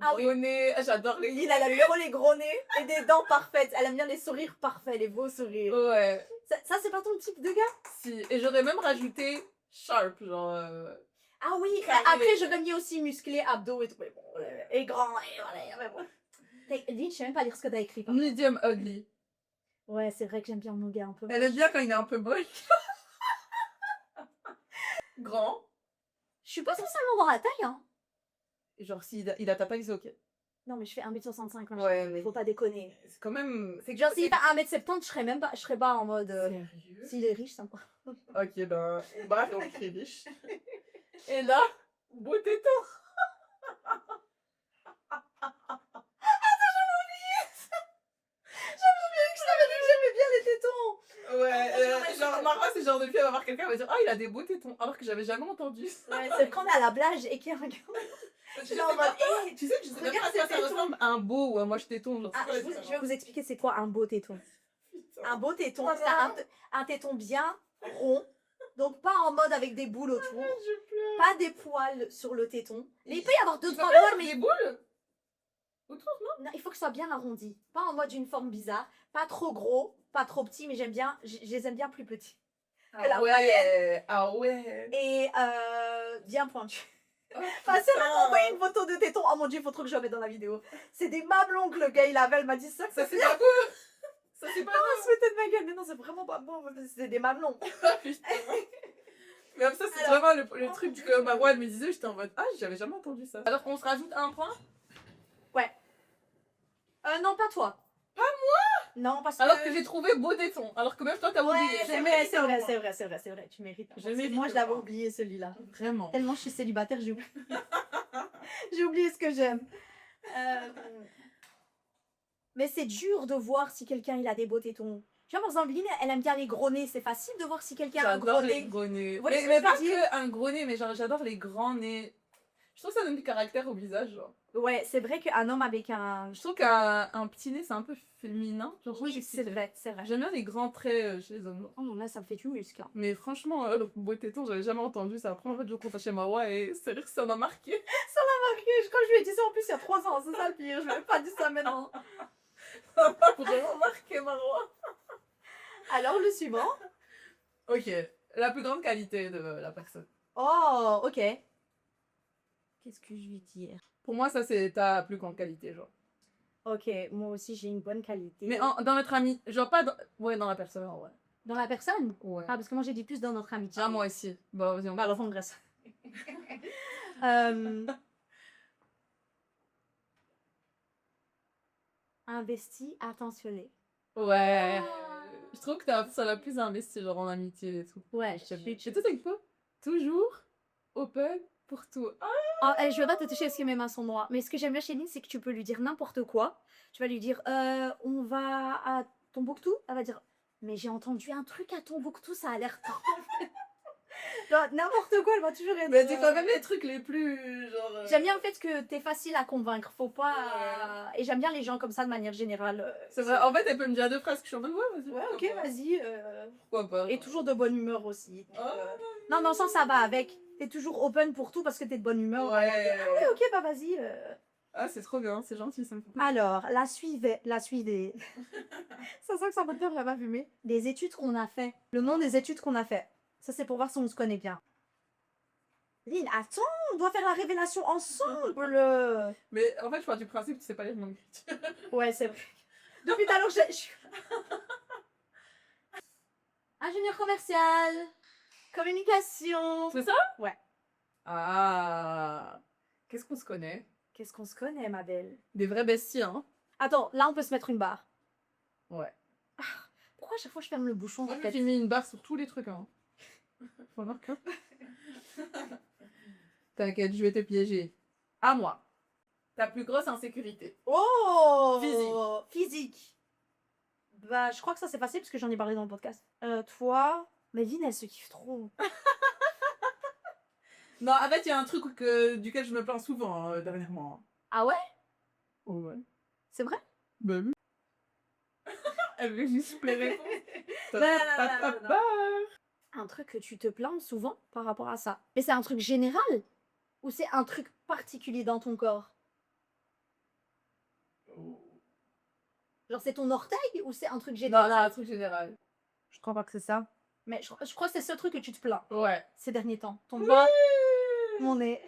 Ah oui. Gros nez. Ah, j'adore les. Lynn, elle a trop les gros nez et des dents parfaites. Elle aime bien les sourires parfaits, les beaux sourires. Ouais. Ça, c'est pas ton type de gars? Si. Et j'aurais même rajouté sharp, genre. Ah oui, Carré. après, j'aurais mis aussi musclé, abdos et tout. Mais bon, et grand, et voilà, mais bon. Lynn, je sais même pas lire ce que t'as écrit. Medium ugly. Ouais, c'est vrai que j'aime bien mon gars un peu. Elle aime bien quand il est un peu moche. Grand. Je suis pas spécialement dans la taille, hein. Et genre, s'il a ta taille, c'est ok. Non, mais je fais 1m65 quand Ouais, même. mais. Faut pas déconner. C'est quand même. C'est Genre, s'il fait 1m70, je serais pas en mode. Sérieux S'il est riche, ça me Ok, ben. Bah, on écrit riche. Et là, beau téton. J'aimais bien les tétons. Ouais, genre, Mara, c'est le genre de fille, elle va voir quelqu'un, elle va dire, ah, il a des beaux tétons. Alors que j'avais jamais entendu ça. Ouais, c'est quand on est à la plage et qu'il y a un gars. Je sais Genre en pas, mode, hey, tu sais que je sais même regarde pas à quoi ces ça tétons. ressemble un beau ou un moche téton. Genre, Ah, c'est quoi la je vais différence vous expliquer c'est quoi un beau téton. Putain. Un beau téton, Ah, c'est un téton bien rond. Donc pas en mode avec des boules autour. Je pleure. Pas des poils sur le téton. Mais il peut y avoir deux, Tu trois peux pas poils, mettre mais des boules autour, non non, il faut que ce soit bien arrondi. Pas en mode d'une forme bizarre. Pas trop gros, pas trop petit, mais j'aime bien, je les aime bien plus petits. Ah ouais, ah ouais. Et bien pointu. Oh, Enfin, c'est putain. m'a envoyé une photo de téton. Oh mon dieu, il faut trop que je le mette dans la vidéo. C'est des mamelons que le gars il avait. Elle m'a dit ça. Ça, c'est pas beau. Ça, c'est pas Non, beau. elle se foutait de ma gueule. Mais non, c'est vraiment pas bon. C'est des mamelons. Ah, putain. Mais comme ça, c'est Alors- vraiment le truc que ma voix elle me disait. J'étais en mode, ah, j'avais jamais entendu ça. Alors, on se rajoute un point Non, pas toi. Pas moi? Non, parce que. alors que j'ai trouvé beau téton. Alors que même toi, t'as oublié. Ouais, Je c'est vrai, mérite c'est un vrai, point. c'est vrai, c'est vrai, c'est vrai. Tu mérites. Je mérite Moi, le je l'avais point. oublié celui-là. Vraiment. Tellement je suis célibataire, j'ai oublié. J'ai oublié ce que j'aime. Mais c'est dur de voir si quelqu'un il a des beaux tétons. Tu vois, par exemple, Lynn, elle aime bien les gros nez. C'est facile de voir si quelqu'un a un J'adore gros les nez. gros nez. Vous voyez ce Mais que je veux pas dire que un gros nez, mais genre, j'adore les grands nez. Je trouve que ça donne du caractère au visage, genre. Ouais, c'est vrai qu'un homme avec un. Je trouve qu'un petit nez, c'est un peu féminin. Genre, Oui, c'est vrai, c'est vrai. j'aime bien les grands traits chez les hommes. Oh non, là, ça me fait du muscle. Hein. Mais franchement, le beau téton, j'avais jamais entendu. C'est la première fois que je compte chez Marois et c'est vrai que ça m'a marqué. Quand je lui ai dit ça en plus il y a 3 ans, c'est ça le pire. Je lui ai pas dit ça maintenant. Ça m'a vraiment marqué, Marois. Alors, le suivant. Ok, la plus grande qualité de la personne. Oh, ok. Qu'est-ce que je lui dire? Pour moi, ça, c'est ta plus grande qualité, genre. Ok, moi aussi j'ai une bonne qualité. Mais dans notre ami, genre pas dans... Ouais, dans la personne, ouais. Dans la personne? Ouais. Ah, parce que moi j'ai dit plus dans notre amitié. Ah, moi aussi. Bah, vas-y, on Bah, va. alors, on reste. Investi, attentionné. Ouais. Ah. Je trouve que ça l'a plus investi, genre en amitié et tout. Ouais, Et toi, t'es quoi? Toujours open pour tout. Ah, Oh, je veux pas te toucher parce que mes mains sont noires. Mais ce que j'aime bien chez Lynn, c'est que tu peux lui dire n'importe quoi. Tu vas lui dire, on va à Tombouctou. Elle va dire, mais j'ai entendu un truc à Tombouctou, ça a l'air trop. Genre, n'importe quoi, elle va toujours être. mais des fois, même les trucs les plus. Genre. J'aime bien le fait que t'es facile à convaincre. Faut pas. Et j'aime bien les gens comme ça de manière générale. C'est vrai, en fait, elle peut me dire deux phrases que je suis en mode, ouais, vas-y. Ouais, pourquoi ok, pas. vas-y. Pourquoi pas? Et toujours de bonne humeur aussi. Donc, Ah, Non, dans le sens, ça va avec. T'es toujours open pour tout parce que t'es de bonne humeur. ouais. Ah oui, ok, bah vas-y. Ah, c'est trop bien, c'est gentil, ça me fait plaisir. Alors, la suivait. Ça sent que ça moteur, elle va fumer. Des études qu'on a fait. Le nom des études qu'on a fait. Ça, c'est pour voir si on se connaît bien. Lynn, attends, on doit faire la révélation ensemble. Mais en fait, je pars du principe que tu sais pas lire mon écriture. Ouais, c'est vrai. Depuis tout à l'heure, Ingénieur commercial, communication. C'est ça? Ouais. Ah. Qu'est-ce qu'on se connaît? Qu'est-ce qu'on se connaît, ma belle? Des vrais besties, hein? Attends, là, on peut se mettre une barre. Ouais. Pourquoi à chaque fois je ferme le bouchon Moi, en je me fait suis mis une barre sur tous les trucs, hein. Faut voir que. T'inquiète, je vais te piéger. À moi. Ta plus grosse insécurité. Oh Physique. Bah, je crois que ça c'est facile parce que j'en ai parlé dans le podcast. Toi, mais Lynn, elle se kiffe trop. Non, en fait, il y a un truc duquel je me plains souvent dernièrement. Ah ouais? Oh, ouais. C'est vrai? Bah oui. Elle veut juste les réponses. Non, non, non, non. Un truc que tu te plains souvent par rapport à ça. Mais c'est un truc général? Ou c'est un truc particulier dans ton corps? Genre c'est ton orteil ou c'est un truc Non, général? non, un truc général. Je crois pas que c'est ça. Mais je crois que c'est ce truc que tu te plains Ouais. ces derniers temps. Ton Oui. bas, mon nez.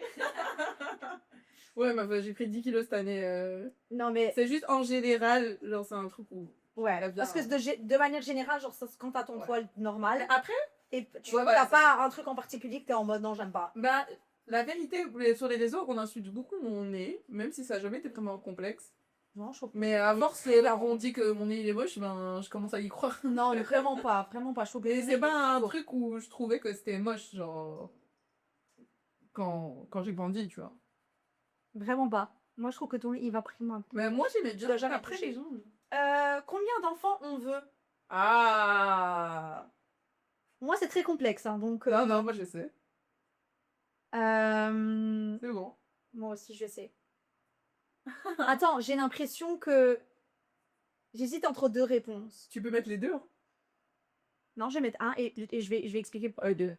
Ouais, mais j'ai pris 10 kilos cette année. Non mais... C'est juste en général, genre c'est un truc où... Ouais, bien, parce que de manière générale, genre quand t'as ton Ouais. poil normal, Après, et tu Ouais, t'as voilà, pas un truc en particulier que t'es en mode non, j'aime pas. bah, la vérité, sur les réseaux, on insulte beaucoup mon nez, même si ça n'a jamais été vraiment complexe. Non, je trouve Mais à force, les parents ont dit que mon nez il est moche, ben je commence à y croire. Non, mais vraiment pas, vraiment pas. Je trouve Et que c'est pas un truc où je trouvais que c'était moche, genre, quand j'ai grandi, tu vois. Vraiment pas. Moi, je trouve que ton lit, il va prima. Mais moi, j'aimais Tu bien. l'as jamais Après, touché. les gens. Combien d'enfants on veut? Ah! Moi, c'est très complexe, hein, donc... Non, non, moi je sais. euh, C'est bon. Moi aussi, je sais. Attends, j'ai l'impression que... J'hésite entre deux réponses. Tu peux mettre les deux, hein. Non, je vais mettre un et je vais expliquer. Deux.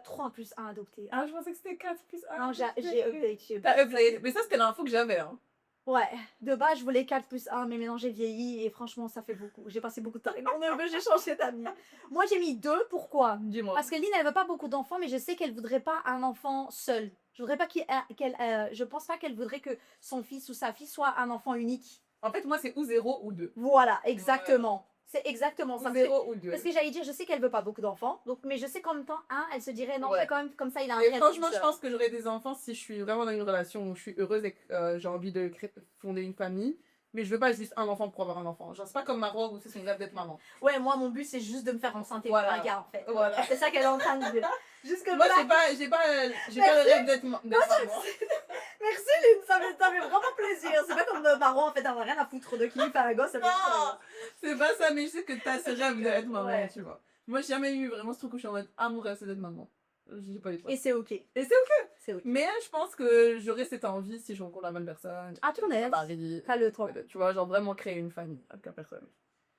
3 plus 1 adopté. Ah, je pensais que c'était 4 plus 1. Non, j'ai update. T'as upgrade. Mais ça, c'était l'info que j'avais, hein. Ouais, de base, je voulais 4 plus 1, mais maintenant j'ai vieilli et franchement, ça fait beaucoup. J'ai passé beaucoup de temps avec mon neveu, j'ai changé d'amis. Moi, j'ai mis 2, pourquoi? Dis-moi. Parce que Lynn, elle veut pas beaucoup d'enfants, mais je sais qu'elle voudrait pas un enfant seul. Je voudrais pas je pense pas qu'elle voudrait que son fils ou sa fille soit un enfant unique. En fait, moi, c'est ou 0 ou 2. Voilà, exactement. C'est exactement ça. Ou 0 ou 2. Parce que j'allais dire, je sais qu'elle veut pas beaucoup d'enfants, donc, mais je sais qu'en même temps, elle se dirait non, Ouais. mais quand même, comme ça, il a un Et vrai franchement, je futur. pense que j'aurai des enfants si je suis vraiment dans une relation où je suis heureuse et que j'ai envie de fonder une famille. Mais je veux pas juste un enfant pour avoir un enfant. Genre, c'est pas comme Maro où c'est son rêve d'être maman. Ouais, moi, mon but, c'est juste de me faire enceinte et Voilà. un gars, en fait. Voilà. C'est ça qu'elle est en train de dire. Jusque Moi, là. j'ai pas le rêve d'être maman. Merci, Lynn, ça fait vraiment plaisir. C'est pas comme Maron, en fait, elle a rien à foutre de qui fait un gosse. Non, c'est pas ça, mais je sais que t'as ce rêve d'être maman, Ouais. tu vois. Moi, j'ai jamais eu vraiment ce truc où je suis en mode, ah, mon rêve, c'est d'être maman. J'ai pas eu de Et c'est ok. Et c'est ok. C'est ok. Mais je pense que j'aurais cette envie si je rencontre la bonne personne. À ton aise. Paris. T'as le temps. Tu vois, genre vraiment créer une famille avec la personne.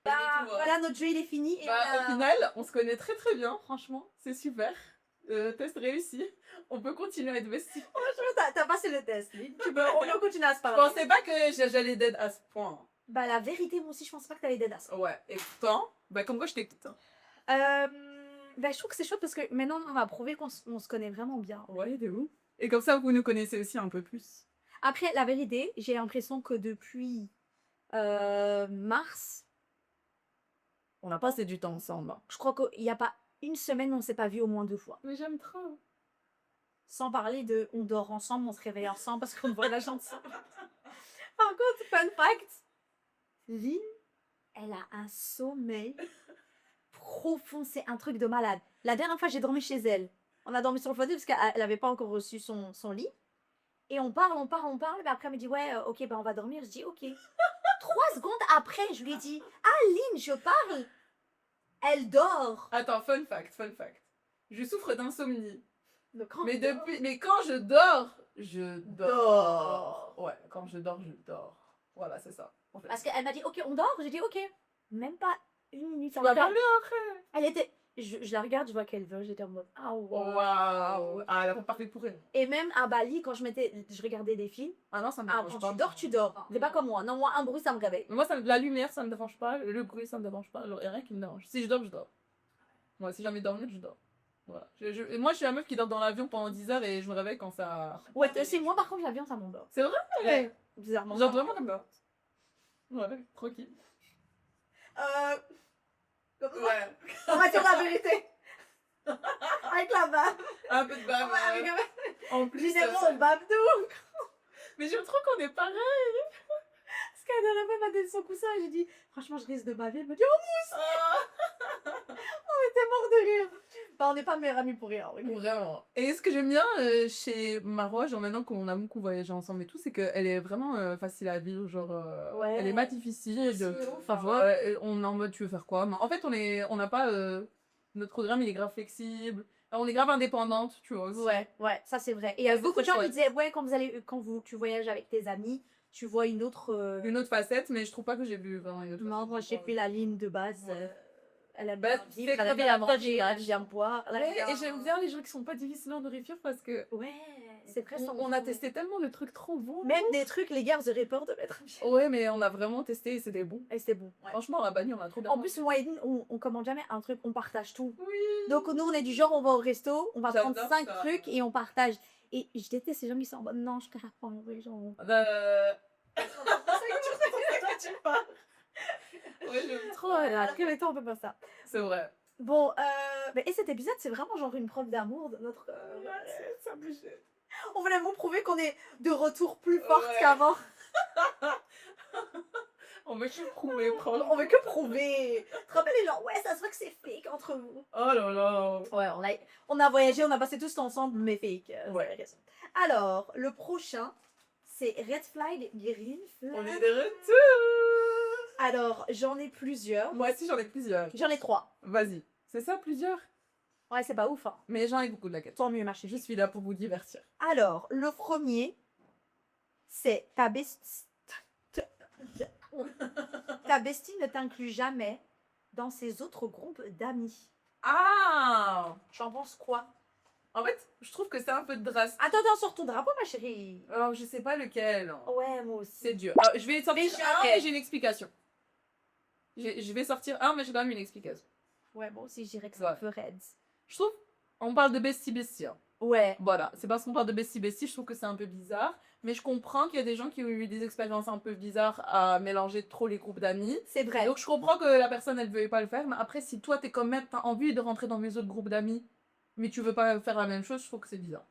Bah, voilà, notre jeu, il est fini. Et Au final, on se connaît très très bien, franchement. C'est super. Test réussi. On peut continuer à être besties. Franchement, t'as passé le test, Lynn. On peut continuer à se Je parler. pensais pas que j'allais dead à ce point. Bah, la vérité, moi aussi, je pense pas que t'allais dead à ça. Ouais, et pourtant, bah comme quoi je t'écoute. Bah, je trouve que c'est chouette parce que maintenant, on va prouver qu'on se connaît vraiment bien. Ouais, de où? Et comme ça, vous nous connaissez aussi un peu plus. Après, la vérité, j'ai l'impression que depuis mars, On a passé du temps ensemble. je crois qu'il n'y a pas une semaine où on s'est pas vu au moins 2 fois. Mais j'aime trop. Sans parler de on dort ensemble, on se réveille ensemble parce qu'on voyage ensemble. Par contre, fun fact, Lynn, elle a un sommeil profond, c'est un truc de malade. La dernière fois, j'ai dormi chez elle. On a dormi sur le fauteuil parce qu'elle n'avait pas encore reçu son lit. Et on parle, mais après elle me dit ouais, ok, ben on va dormir. Je dis ok. 3 secondes après, je lui ai dit ah Lynn, je parle. Elle dort. Attends, fun fact. Je souffre d'insomnie. Donc, quand Mais quand je dors. Ouais, quand je dors. Voilà, c'est ça. En fait. parce qu'elle m'a dit ok, on dort. J'ai dit ok. Même pas une minute. On va parler après. Elle était. Je la regarde, je vois qu'elle veut. J'étais en mode ah waouh. Waouh. Ah, elle a pas parlé pour elle. Et même à Bali, quand je regardais des films. Ah non, ça me Ah, dérange quand pas. tu dors, tu dors. C'est pas comme moi. Non, moi, un bruit, ça me réveille. Moi, la lumière, ça me dérange pas. Le bruit, ça me dérange pas. Il n'y a rien qui me dérange. Si je dors, je dors. Moi, si j'ai envie de dormir, je dors. Voilà. Moi, je suis la meuf qui dort dans l'avion pendant 10 heures et je me réveille quand ça. Ouais, c'est moi, par contre, l'avion, ça m'endort. C'est vrai? Ouais. Bizarrement. Genre vraiment comme ça. Ouais, tranquille. Ouais. On va dire la vérité. Avec la bave. Un peu de bave. Ouais, En plus. Généralement, on bave d'où? Mais j'aime trop qu'on est pareil. Parce qu'elle a la même a donné son coussin et j'ai dit, franchement, je risque de baver. Elle me dit, oh, Ah. on était mort de rire. Bah, on n'est pas meilleurs amis pour rire. Oui. Vraiment. Et ce que j'aime bien chez Marwa, genre maintenant qu'on a beaucoup voyagé ensemble et tout, c'est qu'elle est vraiment facile à vivre. Genre, Ouais. elle est pas difficile. Enfin, voilà, on est en mode, tu veux faire quoi? Mais en fait, on n'a pas. Notre programme, il est grave flexible. On est grave indépendante, tu vois. Aussi. Ouais, ça c'est vrai. Et il y a beaucoup de gens chouette. qui disaient, ouais, tu voyages avec tes amis, tu vois une autre. Une autre facette, mais je trouve pas que j'ai vu vraiment une autre Non, facette. moi j'ai pris la ligne de base. Ouais. Elle a Bah, bien c'est vivre, elle a très bien bien manger, manger. elle vient boire. elle a Ouais, bien- et j'aime bien les gens qui sont pas difficiles à nourriture parce que Ouais, c'est très on a testé tellement de trucs trop bons. Même des trucs, les gars, vous aurez peur de mettre un pied. Ouais, mais on a vraiment testé et c'était bon. Et c'est bon. Ouais. Franchement, à Bali, on a trop bien En mangé. plus, moi et Edine, on commande jamais un truc, on partage tout. Oui. Donc nous, on est du genre, on va au resto, on va prendre J'adore 5 ça. trucs et on partage. Et je déteste ces gens qui sont en mode, non, je ne pas en vrai, genre. Tu parles. Ouais, j'aime trop. Trop, là, quel temps on peut faire ça. C'est vrai. Bon, et cet épisode, c'est vraiment genre une preuve d'amour de notre. Ça me gêne. On voulait vous prouver qu'on est de retour plus forte Ouais. qu'avant. On veut que prouver, On veut que prouver. Tu te rappelles les gens, ouais, ça se voit que c'est fake entre vous. Oh là là. Ouais, on a voyagé, on a passé tous ensemble, mais fake. Ouais. Vous avez raison. Alors, le prochain, c'est Red Flag, Green Flag. On est de retour. Alors, j'en ai plusieurs. Moi aussi, j'en ai plusieurs. J'en ai 3. Vas-y. C'est ça, plusieurs? Ouais, c'est pas ouf, hein. Mais j'en ai beaucoup de la quête. Tant mieux, ma chérie. Je suis là pour vous divertir. Alors, le premier, c'est ta bestie. Ta bestie ne t'inclut jamais dans ses autres groupes d'amis. Ah! J'en pense quoi? En fait, je trouve que c'est un peu drastique. Attends, sors ton drapeau, ma chérie. Alors, je sais pas lequel. Ouais, moi aussi. C'est dur. Je vais sortir Mais un, ok. mais j'ai une explication. Je vais sortir un, mais j'ai quand même une explication. Ouais, moi aussi, je dirais que c'est un Ouais. peu raide. Je trouve, on parle de bestie. Hein. Ouais. Voilà, c'est parce qu'on parle de bestie, je trouve que c'est un peu bizarre. Mais je comprends qu'il y a des gens qui ont eu des expériences un peu bizarres à mélanger trop les groupes d'amis. C'est vrai. Donc je comprends que la personne, elle veuille pas le faire. Mais après, si toi, t'es quand même, t'as envie de rentrer dans mes autres groupes d'amis, mais tu veux pas faire la même chose, je trouve que c'est bizarre.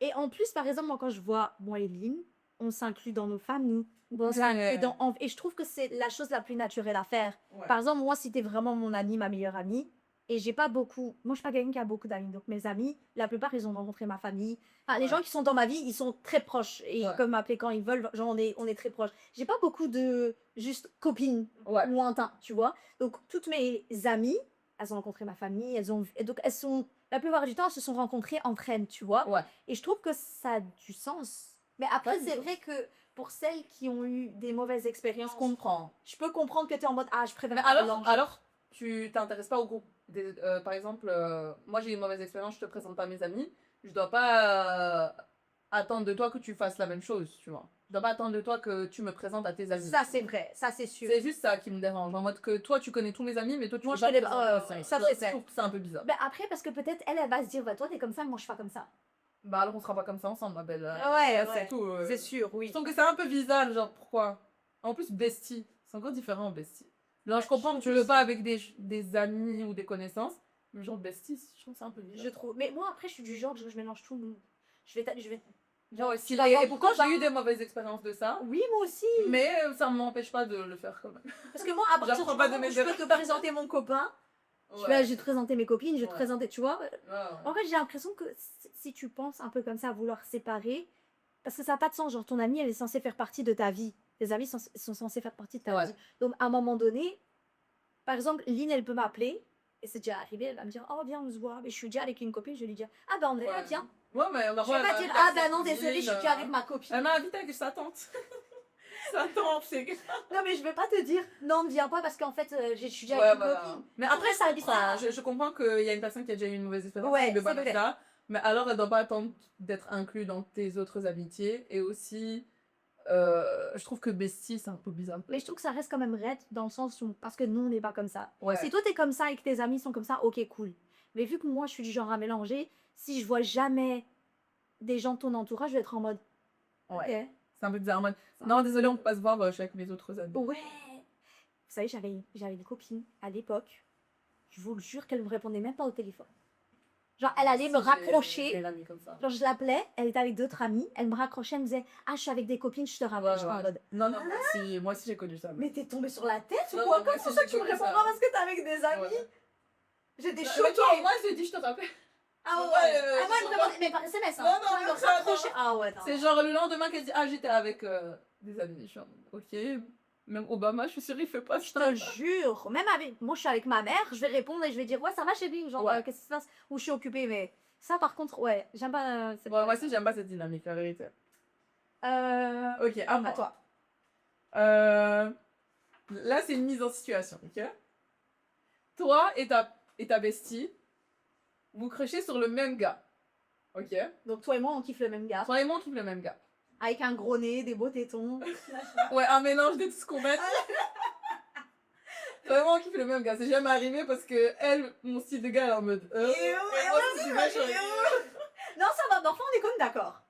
Et en plus, par exemple, moi, quand je vois moi et Lynn, on s'inclut dans nos familles. On s'inclut Ouais. et je trouve que c'est la chose la plus naturelle à faire. Ouais. Par exemple, moi, si t'es vraiment mon amie, ma meilleure amie, et j'ai pas beaucoup. Moi, je suis pas quelqu'un qui a beaucoup d'amis. Donc, mes amis, la plupart, ils ont rencontré ma famille. Enfin, les Ouais. gens qui sont dans ma vie, ils sont très proches. Et Ouais. ils peuvent m'appeler quand ils veulent. Genre, on est très proches. J'ai pas beaucoup de juste copines Ouais. lointains, tu vois. Donc, toutes mes amies, elles ont rencontré ma famille. Et donc, elles sont. La plupart du temps, elles se sont rencontrées entre elles, tu vois. Ouais. Et je trouve que ça a du sens. Mais après, Ouais, c'est du vrai que pour celles qui ont eu des mauvaises expériences, Je comprends. je peux comprendre que tu es en mode ah, je préfère Mais pas alors, mélanger. tu t'intéresses pas au groupe. Par exemple, moi j'ai eu une mauvaise expérience, je te présente pas mes amis. Je dois pas attendre de toi que tu fasses la même chose, tu vois. Je dois pas attendre de toi que tu me présentes à tes amis. Ça, c'est vrai. Ça, c'est sûr. C'est juste ça qui me dérange. En mode que toi tu connais tous mes amis, mais toi tu Moi, peux je pas connais me pas. présenter Ouais, à ça, ça. c'est Je vrai. trouve que c'est un peu bizarre. Ben après, parce que peut-être elle va se dire, bah toi, t'es comme ça, moi, je suis pas comme ça. Bah alors on sera pas comme ça ensemble, ma belle. Ouais, C'est ouais. tout. C'est sûr, oui. Je trouve que c'est un peu bizarre, genre pourquoi? En plus, bestie. C'est encore différent, bestie. Genre, je comprends que tu le veux pas avec des amis ou des connaissances, mais genre bestie, je trouve que c'est un peu bizarre. Je trouve. Mais moi, après, je suis du genre, je mélange tout. je vais... Moi aussi. tu vas voir Et pourtant, pourquoi j'ai eu des mauvaises expériences de ça. Oui, moi aussi. Mais ça ne m'empêche pas de le faire quand même. Parce que moi, à partir J'apprends du pas de moment où mes je peux erreurs. te présenter mon copain, je vais te présenter mes copines, je vais te Ouais. présenter, tu vois. Ouais. En fait, j'ai l'impression que si tu penses un peu comme ça, à vouloir séparer, parce que ça n'a pas de sens, genre ton ami, elle est censée faire partie de ta vie. Tes amis sont censés faire partie de ta Ouais. vie. Donc, à un moment donné, par exemple, Lynn, elle peut m'appeler, et c'est déjà arrivé, elle va me dire, oh, viens, on se voit. Mais je suis déjà avec une copine, je vais lui dire, ah ben, on est là, Ouais. viens. Ouais, mais Je vais pas dire, ah ben non, désolé, je suis déjà avec ma copine. Elle m'a invité avec sa tante. Sa tante, c'est que. Non, mais je vais pas te dire, non, ne viens pas parce qu'en fait, je suis déjà Ouais, avec une voilà. copine. Mais après, ça comprend. Je comprends qu'il y a une personne qui a déjà eu une mauvaise expérience Ouais, avec le c'est vrai. banana. Mais alors, elle doit pas attendre d'être inclue dans tes autres amitiés. Et aussi, je trouve que bestie, c'est un peu bizarre. Mais je trouve que ça reste quand même raide dans le sens où, parce que nous, on n'est pas comme ça. Ouais. Si toi, t'es comme ça et que tes amis sont comme ça, ok, cool. Mais vu que moi, je suis du genre à mélanger, si je vois jamais des gens de ton entourage, je vais être en mode, Ouais. ok. C'est un peu bizarre. En mode, non, désolé, on peut pas se voir, je suis avec mes autres amis. Ouais. Vous savez, j'avais une copine à l'époque, je vous le jure qu'elle me répondait même pas au téléphone. Genre, elle allait me raccrocher. J'ai l'ami comme ça. Genre, je l'appelais, elle était avec d'autres amis, elle me raccrochait, elle me disait, ah, je suis avec des copines, je te rappelle. Ouais, Je suis en ouais. mode, Non, non, moi aussi j'ai connu ça. mais t'es tombée sur la tête ou Non, quoi? non, moi Comment aussi, ça j'ai tu me connu réponds ça. pas parce que t'es avec des amis? Ouais. J'étais Mais choquée. toi, moi, je te dis, je te rappelle. Ah ouais, Ouais, ah, moi, je elle me répondait, mais par SMS, hein. Non, non, Genre, elle me mais ça, raccrochait. non. Ah ouais, non. C'est genre le lendemain qu'elle dit, ah, j'étais avec des amis. Je suis en mode, ok. Même Obama, je suis sûre, il fait pas Je ça. te jure, même avec moi, je suis avec ma mère, je vais répondre et je vais dire, ouais, ça va chérie, genre, Ouais. qu'est-ce qui se passe? Ou je suis occupée, mais ça, par contre, ouais, j'aime pas. Ouais, moi aussi, j'aime pas cette dynamique, la vérité. Ok, à moi. À toi. Là, c'est une mise en situation, ok? Toi et ta bestie, vous cruchez sur le même gars, ok? Donc, toi et moi, on kiffe le même gars. Toi et moi, on kiffe le même gars. Avec un gros nez, des beaux tétons. Ouais, un mélange de tout ce qu'on met. Toi et moi, on kiffe le même gars. C'est jamais arrivé parce que elle, mon style de gars, elle est en mode. Et moi, si je vais, je Non, ça va, parfois, on est comme d'accord.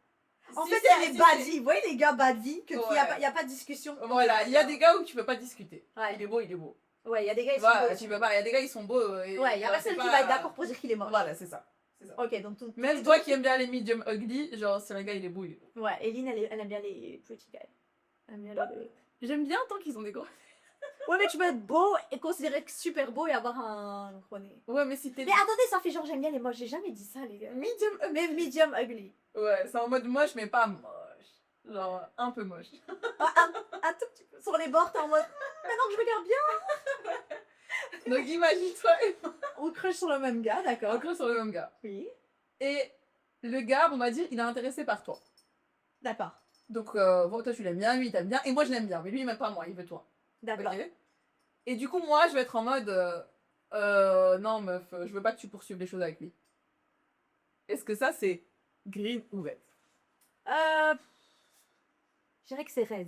En Si, fait, si, il y a les si, baddies. si. Vous voyez les gars baddies, qu'il n'y Ouais. a pas de discussion. Voilà, il y a des gars où tu peux pas discuter. Ouais. Il est beau, il est beau. Ouais, il y a des gars, ils sont Voilà, beaux. tu peux pas. Il y a des gars, ils sont beaux. Et, Ouais, il y a personne qui va être d'accord pour dire qu'il est moche. Voilà, c'est ça. C'est ça. Ok, donc tout. Même toi qui aimes bien les medium ugly, genre, si un gars il est beau, il est beau. Ouais, Eline, elle aime bien les pretty guys. Elle aime bien les... J'aime bien tant qu'ils ont des gros. Ouais, mais tu peux être beau et considérer que super beau et avoir un gros nez. Ouais, mais si t'es. Mais attendez, ça fait genre j'aime bien les moches. J'ai jamais dit ça, les gars. Medium ugly. Mais medium ugly. Ouais, c'est en mode moche, mais pas moche. Genre, un peu moche. Un tout petit peu. Sur les bords, t'es en mode. Maintenant que je regarde bien. Donc imagine-toi, On crush sur le même gars, on d'accord. crée sur le même gars. Oui. Et le gars, on va dire, il est intéressé par toi. D'accord. Donc, bon, toi tu l'aimes bien, lui il t'aime bien, et moi je l'aime bien, mais lui il m'aime pas moi, il veut toi. D'accord. Ok. Et du coup, moi je vais être en mode, non meuf, je veux pas que tu poursuives les choses avec lui. Est-ce que ça c'est green ou red? Je dirais que c'est Rez.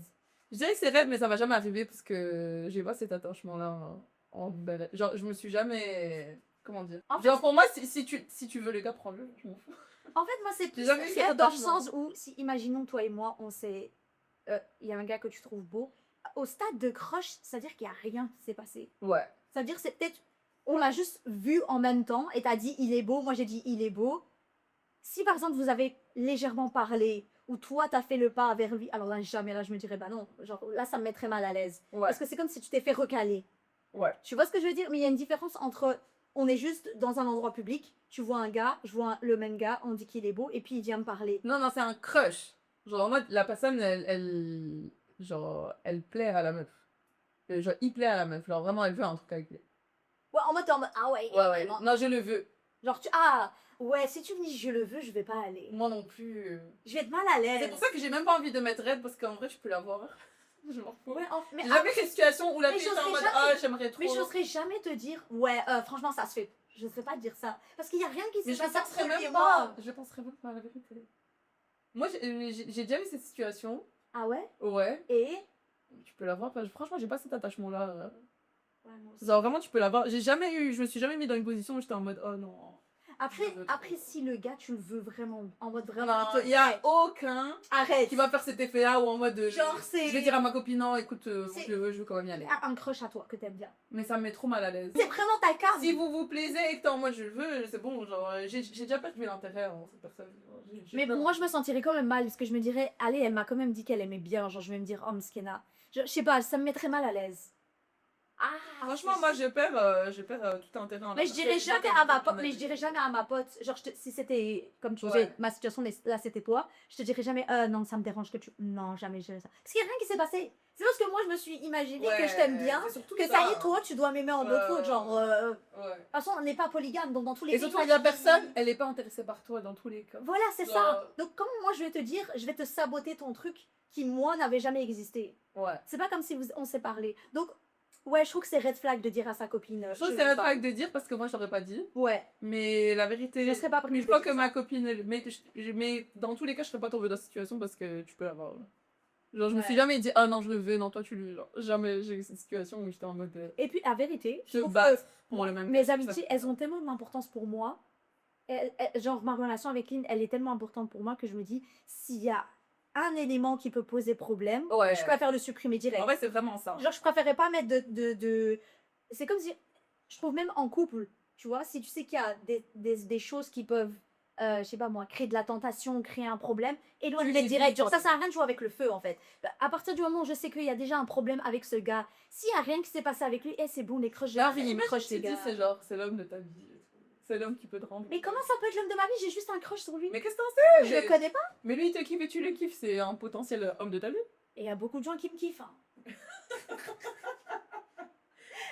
Je dirais que c'est red, mais ça va jamais arriver parce que j'ai pas cet attachement-là en belle. Genre, je me suis jamais. Comment dire? En Genre, pour moi, si tu veux le gars, prends-le, je m'en fous. En fait, moi, c'est plus jamais eu cet Rez dans le attachement. sens où, si, imaginons, toi et moi, on s'est. Il y a un gars que tu trouves beau. Au stade de crush, ça veut dire qu'il n'y a rien qui s'est passé. Ouais. Ça veut dire que c'est peut-être. On l'a juste vu en même temps et t'as dit il est beau, moi j'ai dit il est beau. Si par exemple vous avez légèrement parlé ou toi t'as fait le pas vers lui, alors là jamais là je me dirais bah non, genre là ça me mettrait mal à l'aise. Ouais. Parce que c'est comme si tu t'es fait recaler. Ouais. Tu vois ce que je veux dire? Mais il y a une différence entre on est juste dans un endroit public, tu vois un gars, je vois le même gars, on dit qu'il est beau et puis il vient me parler. Non, non, c'est un crush. Genre, en mode, la personne, genre, elle plaît à la meuf. Genre, il plaît à la meuf. Genre, vraiment, elle veut un truc avec lui. Ouais, en mode t'es en mode ah ouais. Ouais, ouais. vraiment. Non, je le veux. Genre ah ouais, si tu me dis je le veux, je vais pas aller. Moi non plus. Je vais être mal à l'aise. C'est pour ça que j'ai même pas envie de mettre red parce qu'en vrai, je peux l'avoir. Je m'en fous. Ouais, mais J'ai jamais fait une situation où la mais fille est en j'oserais mode, jamais- ah, j'aimerais trop. Mais j'oserais jamais te dire, ouais, franchement, ça se fait. Je ne sais pas te dire ça. Parce qu'il n'y a rien qui Mais se je passe penserais entre lui et même moi. pas. Je penserais même pas à la vérité. Moi, j'ai déjà vu cette situation. Ah ouais? Ouais. Et Tu peux l'avoir. Franchement, j'ai pas cet attachement-là. ouais, moi aussi. Genre, vraiment, tu peux l'avoir. Je me suis jamais mis dans une position où j'étais en mode, oh non. Après, si le gars, tu le veux vraiment, en mode vraiment. Non, il n'y a aucun Arrête. qui va faire cet effet-là ou en mode. Genre, c'est. Je vais dire à ma copine, non, écoute, C'est- je veux quand même y aller. Un crush à toi que t'aimes bien. Mais ça me met trop mal à l'aise. C'est vraiment ta carte. Si vous vous plaisez et que t'es en mode je le veux, c'est bon, genre, j'ai déjà perdu l'intérêt en cette personne. Genre, Mais moi, je me sentirais quand même mal parce que je me dirais, allez, elle m'a quand même dit qu'elle aimait bien. Genre, je vais me dire, oh, Mskena. Je sais pas, ça me mettrait mal à l'aise. Ah, Franchement, moi, je perds tout intérêt en la Mais je dirais personne. jamais à ma pote, mais je dirais jamais à ma pote, genre si c'était comme tu disais, Ouais. ma situation là c'était toi, je te dirais jamais non, ça me dérange que tu non, jamais ça. Parce qu'il y a rien qui s'est passé. C'est parce que moi je me suis imaginé que je t'aime bien, c'est surtout que ça y est toi tu dois m'aimer en autre genre de Ouais. toute façon, on n'est pas polygame donc dans tous les Et cas, surtout, la personne, elle est pas intéressée par toi dans tous les cas. voilà, c'est Genre- ça. Donc comment moi je vais te dire, je vais te saboter ton truc qui moi n'avait jamais existé. Ouais. C'est pas comme si on s'est parlé. Donc ouais, je trouve que c'est red flag de dire à sa copine. Je trouve que veux c'est red pas. flag de dire parce que moi, je l'aurais pas dit. Ouais, Mais la vérité. je serais pas Mais prise je crois de que ça. ma copine, mais dans tous les cas, je serais pas tombée dans cette situation parce que tu peux l'avoir. Genre, je me suis Ouais. jamais dit, ah non, je le veux, non, toi tu le veux. Genre, jamais j'ai eu cette situation où j'étais en mode. Et puis, la vérité, je Je trouve bats que pour le même. mes amitiés, elles ont tellement d'importance pour moi. Genre, ma relation avec Lynn, elle est tellement importante pour moi que je me dis, s'il y a un élément qui peut poser problème, Ouais. je préfère le supprimer direct. En vrai, c'est vraiment ça. Genre, je préférerais pas mettre de... C'est comme si... Je trouve même en couple, tu vois, si tu sais qu'il y a des choses qui peuvent, je sais pas moi, créer de la tentation, créer un problème, éloigne-les les direct. Genre, ça évites, sert à rien de jouer avec le feu, en fait. À partir du moment où je sais qu'il y a déjà un problème avec ce gars, s'il y a rien qui s'est passé avec lui, c'est bon, les crushs, j'ai Genre, fini mes imagine, crushs, tu les te dis, gars. c'est genre, c'est l'homme de ta vie. C'est l'homme qui peut te rendre. Mais comment ça peut être l'homme de ma vie? J'ai juste un crush sur lui. Mais qu'est-ce que t'en sais? Je le connais pas. Mais lui, il te kiffe et tu le kiffes, c'est un potentiel homme de ta vie. Et il y a beaucoup de gens qui me kiffent. Hein.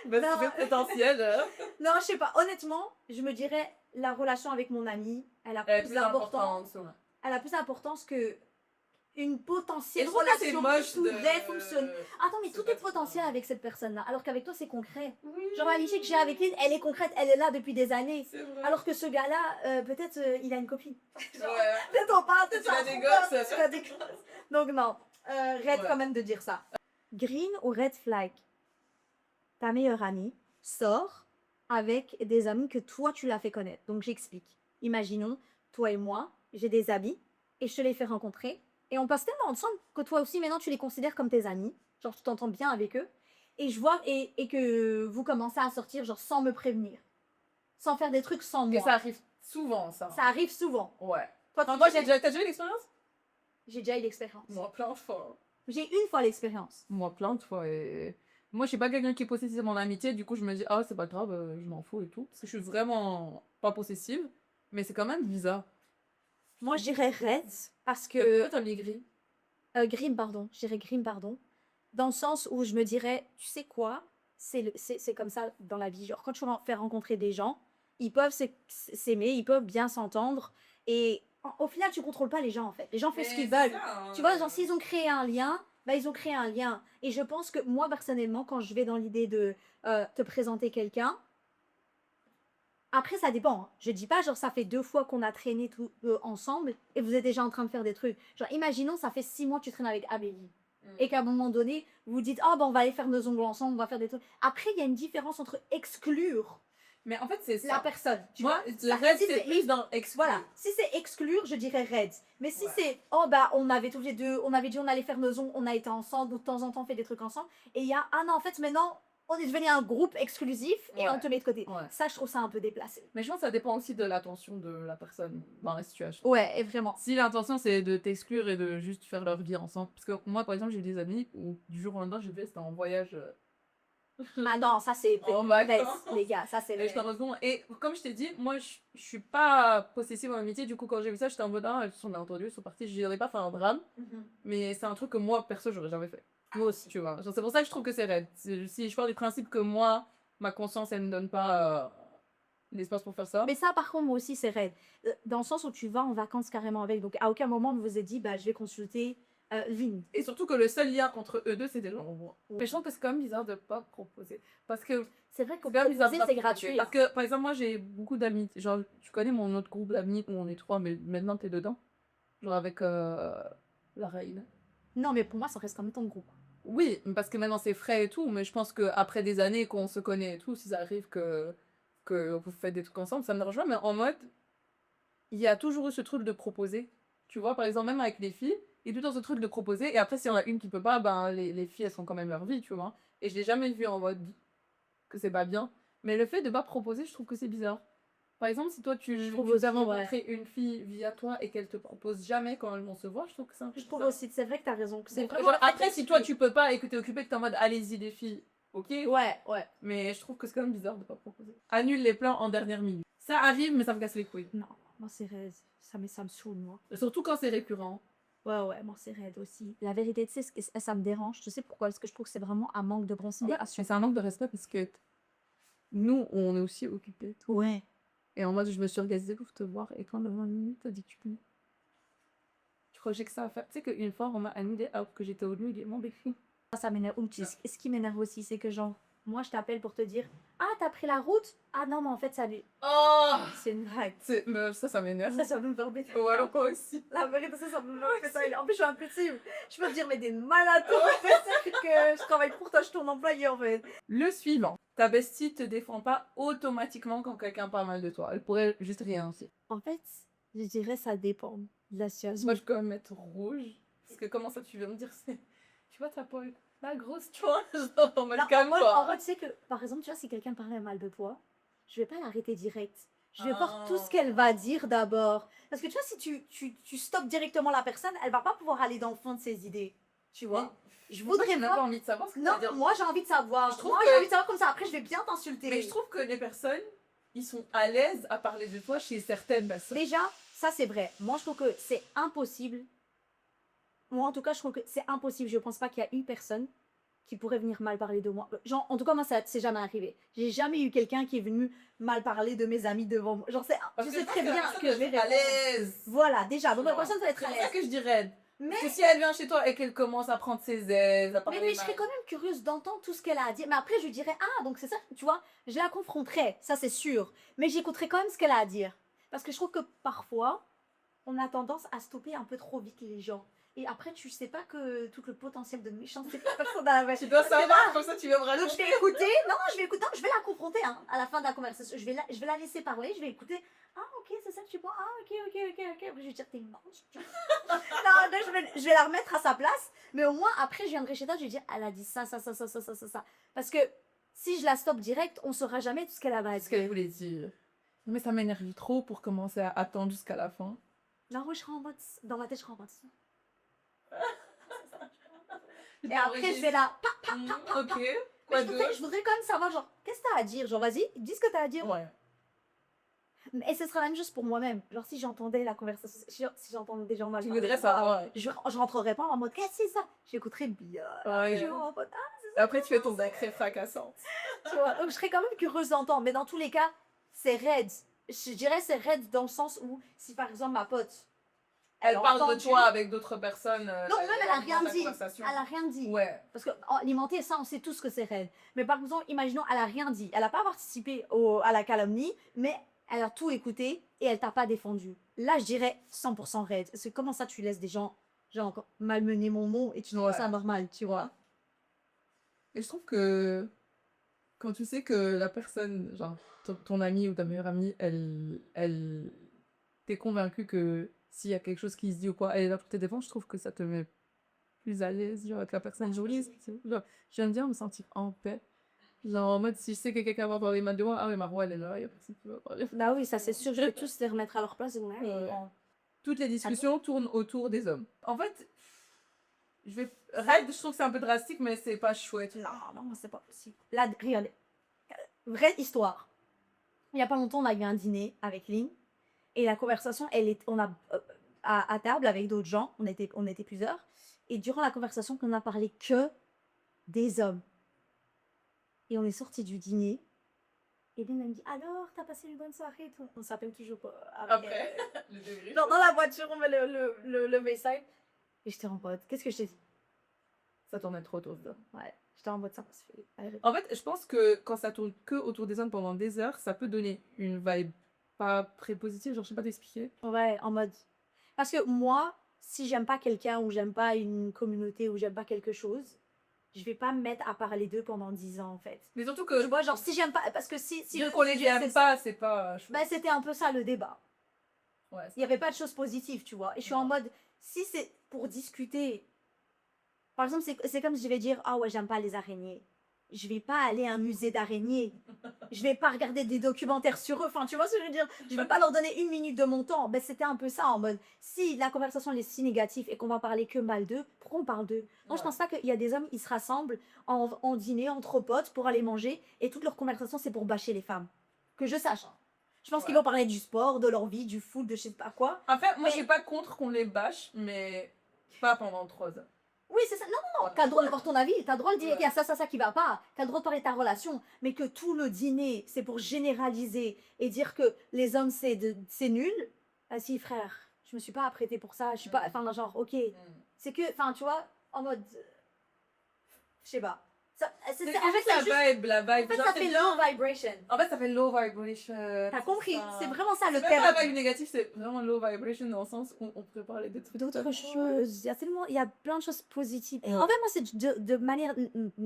Bah, Non. c'est potentiel. Non, je sais pas. Honnêtement, je me dirais la relation avec mon ami, elle a Elle est plus plus d'importance. importante. Ouais. Elle a plus d'importance que une Et potentielle je trouve que c'est relation moche qui pourrait fonctionner. Attends, mais c'est tout pas est potentiel avec cette personne-là, alors qu'avec toi c'est concret. Oui. Genre l'amitié que j'ai avec Lynn, elle est concrète, elle est là depuis des années. C'est vrai. Alors que ce gars-là, peut-être il a une copine. Genre, Ouais. peut-être on parle, peut-être Tu l'as ça, des on gosses. parle, tu l'as des gosses. Donc non, red Ouais. quand même de dire ça. Green ou red flag? Ta meilleure amie sort avec des amis que toi tu l'as fait connaître. Donc j'explique. Imaginons, toi et moi, j'ai des amis et je te les fais rencontrer. Et on passe tellement ensemble que toi aussi maintenant tu les considères comme tes amis. Genre tu t'entends bien avec eux. Et je vois et que vous commencez à sortir genre sans me prévenir. Sans faire des trucs sans Et moi. ça arrive souvent, ça. Ça arrive souvent. Ouais. Toi, Enfin, moi, t'as déjà eu l'expérience? j'ai déjà eu l'expérience. Moi, plein de fois. J'ai une fois l'expérience. Moi, plein de fois. Et... Moi, je suis pas quelqu'un qui est possessif de mon amitié. Du coup, je me dis, ah, c'est pas grave, je m'en fous et tout. Parce que je suis vraiment pas possessive. Mais c'est quand même bizarre. Moi je dirais red parce que Pourquoi t'as les gris? Grim, pardon. Je dirais Grim, pardon. Dans le sens où je me dirais, tu sais quoi, c'est comme ça dans la vie. Genre, quand tu fais rencontrer des gens, ils peuvent s'aimer, ils peuvent bien s'entendre. Et au final, tu contrôles pas les gens, en fait. Les gens font ce qu'ils veulent. Tu vois, genre, s'ils ont créé un lien, bah, ils ont créé un lien. Et je pense que moi, personnellement, quand je vais dans l'idée de te présenter quelqu'un, après, ça dépend. Hein. Je dis pas, genre, ça fait 2 fois qu'on a traîné tout, ensemble et vous êtes déjà en train de faire des trucs. Genre, imaginons, ça fait 6 mois que tu traînes avec Amélie. Et qu'à un moment donné, vous dites, oh, ben, on va aller faire nos ongles ensemble, on va faire des trucs. Après, il y a une différence entre exclure Mais en fait, c'est ça. la personne. Tu Moi, vois, le ça, reste, si c'est plus dans exclure. Voilà, si c'est exclure, je dirais red. Mais si Ouais. c'est, oh bah on avait tous les deux, on avait dit on allait faire nos ongles, on a été ensemble, de temps en temps on fait des trucs ensemble, et il y a, ah non, en fait maintenant, on est devenu un groupe exclusif et Ouais. on te met de côté. Ouais. Ça, je trouve ça un peu déplacé. Mais je pense que ça dépend aussi de l'attention de la personne dans la situation. Ouais, et vraiment. Si l'intention c'est de t'exclure et de juste faire leur vie ensemble. Parce que moi, par exemple, j'ai des amis où du jour au lendemain, j'ai fait, c'était en voyage. Ah non, ça c'est En red, vacances. les gars, ça c'est Et j'étais en red. mode bon. Et comme je t'ai dit, moi, je suis pas possessive en amitié. Du coup, quand j'ai vu ça, j'étais en mode ah, ils sont entendus, ils sont partis. Je n'aurais pas fait un drame. Mhm. Mais c'est un truc que moi, perso, j'aurais jamais fait. Moi aussi. Tu vois. Genre, c'est pour ça que je trouve que c'est raide. Si je pars du principe que moi, ma conscience, elle ne donne pas l'espace pour faire ça. Mais ça, par contre, moi aussi, c'est raide. Dans le sens où tu vas en vacances carrément avec. Donc, à aucun moment, on vous a dit, bah, je vais consulter Lynn. Et surtout que le seul lien entre eux deux, c'est des gens. Mais je trouve que c'est quand même bizarre de pas proposer. Parce que C'est vrai qu'on c'est quand même bizarre proposer, de pas c'est proposer. gratuit. Parce que, par exemple, moi, j'ai beaucoup d'amis. Genre, tu connais mon autre groupe d'amis où on est 3, mais maintenant, t'es dedans. Genre avec la reine. Non, mais pour moi, ça reste quand même ton groupe. Oui, parce que maintenant, c'est frais et tout. Mais je pense qu'après des années qu'on se connaît et tout, si ça arrive que que vous faites des trucs ensemble, ça me dérange pas, mais en mode, il y a toujours eu ce truc de proposer. Tu vois, par exemple, même avec les filles, il y a tout le temps ce truc de proposer, et après, s'il y en a une qui peut pas, ben, les filles, elles sont quand même leur vie, tu vois. Et je l'ai jamais vu en mode que c'est pas bien. Mais le fait de pas proposer, je trouve que c'est bizarre. Par exemple, si toi, tu trouve t'as aussi, ouais. rencontré une fille via toi et qu'elle te propose jamais quand elles vont se voir, je trouve que c'est un peu Je trouve bizarre. aussi, c'est vrai que t'as raison. Que c'est Donc, vraiment genre, après, si toi, tu peux pas et que t'es occupé, que t'es en mode, allez-y, les filles, ok. Ouais, ouais. Mais je trouve que c'est quand même bizarre de pas proposer. Annule les plans en dernière minute. Ça arrive, mais ça me casse les couilles. Non, moi c'est raide. Ça me saoule, moi. Surtout quand c'est récurrent. Ouais, ouais, moi c'est raide aussi. La vérité, tu sais, ça me dérange. Tu sais pourquoi? Parce que je trouve que c'est vraiment un manque de considération. C'est un manque de respect parce que nous, on est aussi occupés. Ouais. Et en mode, je me suis organisée pour te voir. Et quand dans 20 minutes, t'as dit que tu peux. Tu crois que j'ai que ça à faire. Tu sais qu'une fois, on m'a annulé alors que j'étais au lieu également d'écrit. Ça m'énerve. Ou ce qui m'énerve aussi, c'est que genre, moi je t'appelle pour te dire, ah, t'as pris la route? Ah non, mais en fait, ça Oh c'est une vague. Ça m'énerve. Ça me fait embêter. Ou alors quoi aussi. La vérité, ça me fait ça. En plus, je suis impulsive. Je peux te dire, mais des malades, c'est que je travaille pour toi, je suis ton employé en fait. Le suivant. Ta bestie te défend pas automatiquement quand quelqu'un parle mal de toi. Elle pourrait juste rien dire. En fait, je dirais ça dépend de la situation. Moi, je peux même mettre rouge. Parce que comment ça, tu veux me dire c'est... Tu vois ta poil, la grosse, tu vois. Genre, en mode Non, calme-toi. en vrai, tu sais que, par exemple, tu vois, si quelqu'un parlait mal de toi, je vais pas l'arrêter direct. Je vais voir tout ce qu'elle va dire d'abord. Parce que tu vois, si tu stoppes directement la personne, elle va pas pouvoir aller dans le fond de ses idées. Tu vois? Je voudrais pas voir. envie de savoir ce que Non, ça veut dire. moi j'ai envie de savoir. Je trouve Moi que- j'ai envie de savoir comme ça. Après, je vais bien t'insulter. Mais je trouve que les personnes, ils sont à l'aise à parler de toi chez certaines personnes. Déjà, ça c'est vrai. Moi je trouve que c'est impossible. Moi en tout cas, je trouve que c'est impossible. Je pense pas qu'il y a une personne qui pourrait venir mal parler de moi. Genre, en tout cas, moi ça c'est jamais arrivé. J'ai jamais eu quelqu'un qui est venu mal parler de mes amis devant moi. Genre, je sais très bien que je vais à répondre. l'aise. Voilà, déjà. Donc la vois. personne doit être C'est à pour ça l'aise. que je dirais. Mais, Parce que si elle vient chez toi et qu'elle commence à prendre ses aises, à parler mais je mal. serais quand même curieuse d'entendre tout ce qu'elle a à dire. Mais après, je lui dirais, ah, donc c'est ça, tu vois, je la confronterais, ça c'est sûr. Mais j'écouterais quand même ce qu'elle a à dire. Parce que je trouve que parfois, on a tendance à stopper un peu trop vite les gens. Et après, tu sais pas que tout le potentiel de méchanceté de la personne a. Tu dois savoir, comme ça tu vas vraiment. Donc je vais écouter, non, je vais écouter, non, je vais la confronter hein, à la fin de la conversation. Je vais la laisser parler, je vais écouter. Ah, ok, c'est ça que tu vois. Ah, ok. Après, je vais dire, t'es une manche. Non, je vais la remettre à sa place. Mais au moins, après, je viendrai chez toi, je vais dire, elle a dit ça. Parce que si je la stoppe direct, on saura jamais tout ce qu'elle a à Ce dire. qu'elle voulait dire. Mais ça m'énerve trop pour commencer à attendre jusqu'à la fin. Non, moi, je serai en mode, dans ma tête, je serai en mode. Et après, je vais la. Ok. Mais Quoi je voudrais quand même savoir, genre, qu'est-ce que t'as à dire? Genre, vas-y, dis ce que t'as à dire. Ouais. Et ce sera la même chose pour moi-même. Genre, si j'entendais la conversation, si j'entendais des gens mal Tu parler, voudrais savoir. Ouais. je rentrerais pas en mode, qu'est-ce que c'est ça? J'écouterais bien. Ouais. Je vais en mode, Et après, tu fais ton sacré fracassant. tu vois. Donc, je serais quand même curieuse d'entendre. Mais dans tous les cas, c'est raide. Je dirais c'est raide dans le sens où, si par exemple ma pote, Elle parle de entendu- toi avec d'autres personnes. Non, même elle a rien dans ta dit. conversation. Elle a rien dit. Ouais. Parce que alimenter, ça, on sait tous que c'est raide. Mais par exemple, imaginons, elle a rien dit. Elle n'a pas participé à la calomnie, mais elle a tout écouté et elle t'a pas défendu. Là, je dirais 100% raide. Parce que comment ça, tu laisses des gens, genre, malmener mon nom et tu trouves Ouais. ça normal, tu vois? Et je trouve que quand tu sais que la personne, genre ton ami ou ta meilleure amie, elle t'es convaincue que s'il y a quelque chose qui se dit ou quoi, elle est là pour te défendre, je trouve que ça te met plus à l'aise, genre avec la personne jolie. Genre, j'aime bien me sentir en paix. Genre en mode si je sais que quelqu'un va parler mal de moi, ah oui, Marwa elle est là, il y a personne qui va parler. Bah oui, ça c'est sûr, je vais tous les remettre à leur place. Donc, Ouais. bon. Toutes les discussions tournent autour des hommes. En fait, Raid, je trouve que c'est un peu drastique, mais c'est pas chouette. Non, c'est pas possible. Là, regardez. Vraie histoire. Il y a pas longtemps, on a eu un dîner avec Lynn. Et la conversation, on a à table avec d'autres gens, on était plusieurs. Et durant la conversation, on a parlé que des hommes. Et on est sorti du dîner. Et Lynn elle me dit, alors, t'as passé une bonne soirée et tout. On s'appelle toujours pas. Après, le degré. Dans la voiture, on met le FaceTime. Et j'étais en mode, qu'est-ce que je t'ai dit? Ça tournait trop autour des hommes. Ouais, j'étais en mode ça. Parce que... En fait, je pense que quand ça tourne que autour des hommes pendant des heures, ça peut donner une vibe pas très positive, genre je sais pas t'expliquer. Ouais, en mode. Parce que moi, si j'aime pas quelqu'un ou j'aime pas une communauté ou j'aime pas quelque chose, je vais pas me mettre à parler d'eux pendant 10 ans, en fait. Mais surtout Tu que vois, genre, si j'aime pas, parce que si dire qu'on les aime pas, c'est pas. bah, c'était un peu ça le débat. Ouais, Il n'y avait pas de choses positives, tu vois. Et je suis en mode, si c'est pour discuter, par exemple, c'est comme si je vais dire, ah ouais, j'aime pas les araignées. Je vais pas aller à un musée d'araignées. Je vais pas regarder des documentaires sur eux. Enfin, tu vois ce que je veux dire? Je vais pas leur donner 1 minute de mon temps. Ben, c'était un peu ça en mode, si la conversation elle est si négative et qu'on va parler que mal d'eux, pourquoi on parle d'eux? Non, je pense pas qu'il y a des hommes, ils se rassemblent en dîner entre potes pour aller manger et toute leur conversation c'est pour bâcher les femmes. Que je sache, hein. Je pense qu'ils vont parler du sport, de leur vie, du foot, de je sais pas quoi. En fait, moi, Mais- je suis pas contre qu'on les bâche, mais pas pendant 3 heures. Oui, c'est ça. Non, non, non. T'as le droit d'avoir ton avis. T'as le droit de dire qu'il y a ça qui va pas. T'as le droit de parler de ta relation. Mais que tout le dîner, c'est pour généraliser et dire que les hommes, c'est nul. Ah si, frère, je me suis pas apprêtée pour ça. Je suis pas. Enfin, genre, ok. C'est que, enfin, tu vois, en mode. Je sais pas. C'est en juste fait, la vibe, la vibe. en fait, Genre, ça c'est fait bien. low vibration. En fait, ça fait low vibration. T'as compris? ça. C'est vraiment ça le C'est même pas la terme. vibe négative, c'est vraiment low vibration dans le sens où on peut parler de trucs. D'autres choses. Il y a plein de choses positives. Ouais. En fait, moi, c'est de manière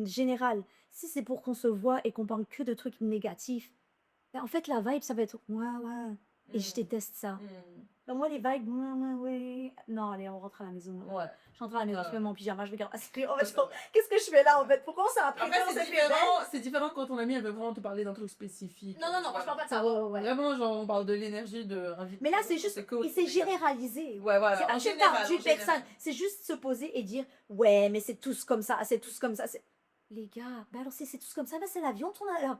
générale. Si c'est pour qu'on se voit et qu'on parle que de trucs négatifs, ben, en fait, la vibe, ça va être ouais, ouais. Et je déteste ça. Donc, moi, les vibes, ouais. Non, allez, on rentre à la maison. Ouais. Je rentre à la maison, je mets mon pyjama, je regarde. Ouais. Qu'est-ce que je fais là, en fait? Pourquoi on s'est appris? En fait, c'est différent quand ton ami elle veut vraiment te parler d'un truc spécifique. Non, tu moi, vois. je parle pas de ça. Ouais. Vraiment, genre, on parle de l'énergie de. Mais là, c'est juste. cool, Et c'est les gars. généralisé. Ouais, voilà. C'est En acheté général, par en d'une général. personne. C'est juste se poser et dire ouais, mais c'est tous comme ça, c'est tous comme ça. Les gars, ben alors si c'est tous comme ça, ben c'est l'avion, ton là.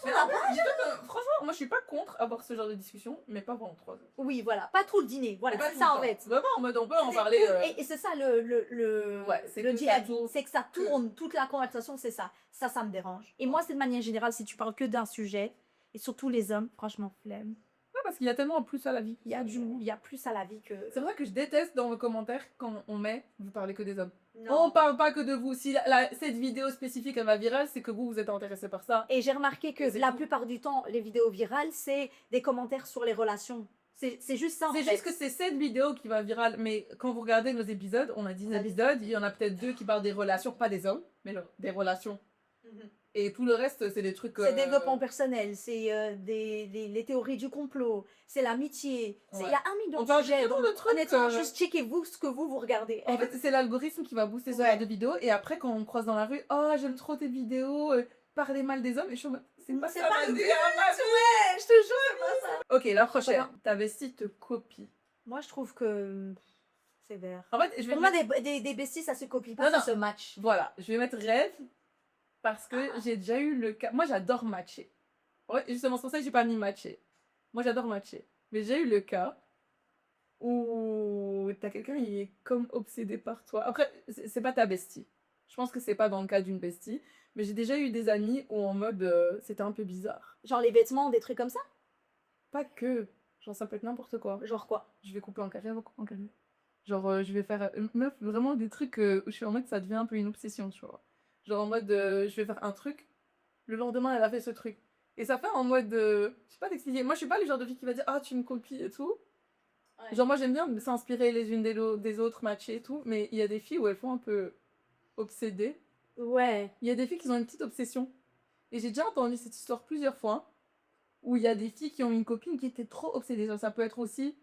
Mais en fait, dis-toi que, franchement, moi je suis pas contre avoir ce genre de discussion, mais pas pendant 3 heures. Oui, voilà, pas tout le dîner. Voilà, Pas c'est tout ça le en temps. fait. Vraiment, en mode on peut en parler. Et c'est ça le Ouais, c'est le que djihad, ça tourne. c'est que ça tourne, toute la conversation, c'est ça. Ça me dérange. Et moi, c'est de manière générale, si tu parles que d'un sujet, et surtout les hommes, franchement, flemme. Ouais, parce qu'il y a tellement plus à la vie. Il y a plus à la vie que. C'est vrai que je déteste dans vos commentaires quand on met vous parlez que des hommes. Non. On parle pas que de vous. Si cette vidéo spécifique elle va virale, c'est que vous êtes intéressé par ça. Et j'ai remarqué que C'est la tout. plupart du temps, les vidéos virales, c'est des commentaires sur les relations. C'est juste ça. en C'est fait. juste que c'est cette vidéo qui va virale. Mais quand vous regardez nos épisodes, on a 10 épisodes, il y en a peut-être 2 qui parlent des relations, pas des hommes, mais des relations. Mhm. Et tout le reste, c'est des trucs. C'est développement personnel, c'est les théories du complot, c'est l'amitié. Il y a un million On de parle sujets. justement Donc, de trucs, honnêtement, juste checkez-vous ce que vous regardez. En fait, c'est l'algorithme qui va booster ce Ouais. genre de vidéos. Et après, quand on me croise dans la rue, oh, j'aime trop tes vidéos, parler mal des hommes. Et je suis en mode, c'est pas C'est ça. pas ma le vie, but, ouais, je te jure, c'est pas ça. Ok, la prochaine. Ta vestie te copie. Moi, je trouve que c'est vert. En fait, je vais Pour moi, des besties, ça se copie pas, Non, ça se match. Voilà, je vais mettre rêve parce que j'ai déjà eu le cas. Moi, j'adore matcher. Ouais, justement, c'est pour ça que j'ai pas mis matcher. Moi, j'adore matcher. Mais j'ai eu le cas où t'as quelqu'un qui est comme obsédé par toi. Après, c'est pas ta bestie. Je pense que c'est pas dans le cas d'une bestie. Mais j'ai déjà eu des amis où en mode c'était un peu bizarre. Genre les vêtements, des trucs comme ça. Pas que. Genre, ça peut être n'importe quoi. Genre quoi? Je vais couper en carré, on va couper en carré. Genre, je vais faire. Meuf, vraiment des trucs où je suis en mode ça devient un peu une obsession, tu vois. Genre en mode je vais faire un truc, le lendemain elle a fait ce truc. Et ça fait en mode. Je sais pas t'expliquer. Moi je suis pas le genre de fille qui va dire ah tu me copies et tout. Ouais. Genre moi j'aime bien s'inspirer les unes des autres, matcher et tout. Mais il y a des filles où elles font un peu obsédées. Ouais. Il y a des filles qui ont une petite obsession. Et j'ai déjà entendu cette histoire plusieurs fois. Où il y a des filles qui ont une copine qui était trop obsédée. Genre, ça peut être aussi.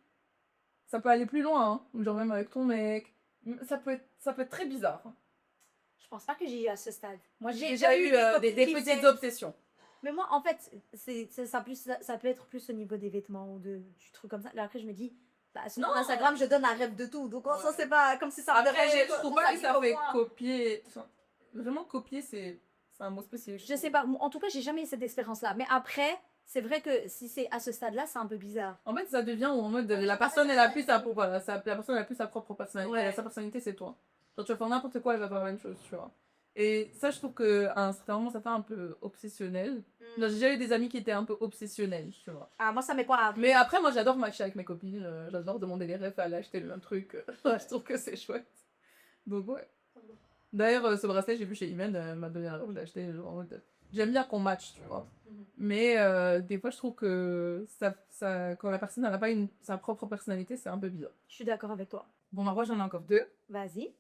Ça peut aller plus loin, hein. Genre même avec ton mec. Ça peut être très bizarre. Je pense pas que j'ai eu à ce stade. Moi, J'ai déjà eu des copines qui petites faisaient- obsessions. Mais moi, en fait, ça peut être plus au niveau des vêtements ou du truc comme ça. Là, après, je me dis, bah, sur mon Non. Instagram, je donne un rêve de tout. Donc, ça, Ouais. c'est pas comme si ça me Après, dérangeait. je trouve pas que ça fait copier. Enfin, vraiment copier, c'est un mot spécifique. Je sais pas. En tout cas, j'ai jamais eu cette expérience-là. Mais après, c'est vrai que si c'est à ce stade-là, c'est un peu bizarre. En fait, ça devient en mode la personne, elle a plus la personne a plus sa propre personnalité. Ouais. Sa personnalité, c'est toi. Genre, tu vas faire n'importe quoi, elle va faire la même chose, tu vois. Et ça, je trouve qu'à un certain moment, ça fait un peu obsessionnel. Genre, j'ai déjà eu des amis qui étaient un peu obsessionnels, tu vois. Ah, moi, ça m'est pas. Mais après, moi, j'adore matcher avec mes copines. J'adore demander les refs à aller acheter un truc. Je trouve que c'est chouette. Donc, ouais. D'ailleurs, ce bracelet, j'ai vu chez Imen, elle m'a donné un ref, je l'ai acheté. Genre, en mode, j'aime bien qu'on matche, tu vois. Mais des fois, je trouve que quand la personne n'a pas sa propre personnalité, c'est un peu bizarre. Je suis d'accord avec toi. Bon, moi, j'en ai encore 2. Vas-y.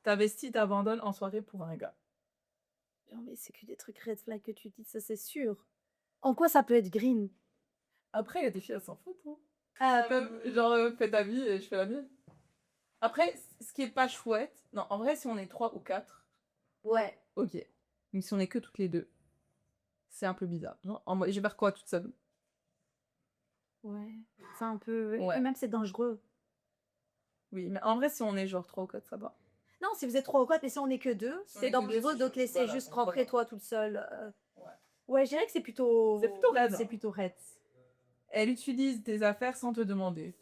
Ta vestie t'abandonne en soirée pour un gars. Non, mais c'est que des trucs red flag que tu dis, ça c'est sûr. En quoi ça peut être green? Après, il y a des filles, elles s'en foutent. Hein. Euh, Comme, genre, fais ta vie et je fais la mienne. Après, ce qui est pas chouette, non, en vrai, si on est 3 ou 4, ouais. ok. Mais si on est que toutes les deux, c'est un peu bizarre. Non, en mode, je vais faire quoi toute seule? Ouais. C'est un peu. Ouais. Et même c'est dangereux. Oui, mais en vrai, si on est genre 3 ou 4, ça va. Non, si vous êtes 3 ou 4, mais si on est que 2, Si on c'est est que deux, dangereux c'est de te chaud. laisser Voilà, juste voilà. rentrer toi toute seule. Ouais. Ouais, je dirais que c'est plutôt. C'est plutôt raide. C'est plutôt raide. Elle utilise tes affaires sans te demander.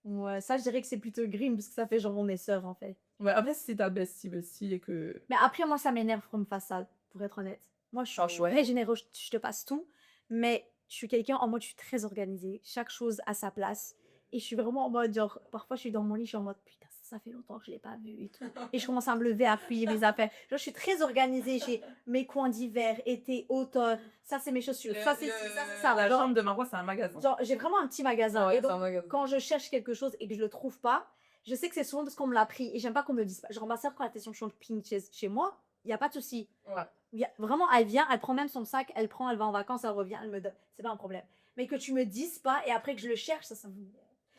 Ouais, ça je dirais que c'est plutôt green parce que ça fait genre on est sœurs en fait. Ouais, après, si c'est ta bestie et que. Mais après, moi ça m'énerve qu'on me fasse ça, pour être honnête. Moi je suis Ah ouais. très généreuse, je te passe tout, mais je suis quelqu'un en mode je suis très organisée, chaque chose à sa place. Et je suis vraiment en mode genre, parfois je suis dans mon lit, je suis en mode putain, ça fait longtemps que je l'ai pas vu et tout. Et je commence à me lever, à plier mes affaires. Genre je suis très organisée, j'ai mes coins d'hiver, été, automne, ça c'est mes chaussures, ça c'est ci, ça c'est ça. La Genre, chambre de Marwa, c'est un magasin. genre, j'ai vraiment un petit magasin. Ouais, Et c'est donc, un magasin. quand je cherche quelque chose et que je le trouve pas, je sais que c'est souvent parce qu'on me l'a pris. Et j'aime pas qu'on me le dise pas. Genre, ma soeur, quand elle était sur shopping chez moi, il y a pas de souci. Ouais. Vraiment, elle vient, elle prend même son sac, elle va en vacances, elle revient, elle me donne. C'est pas un problème. Mais que tu me dises pas et après que je le cherche, ça me.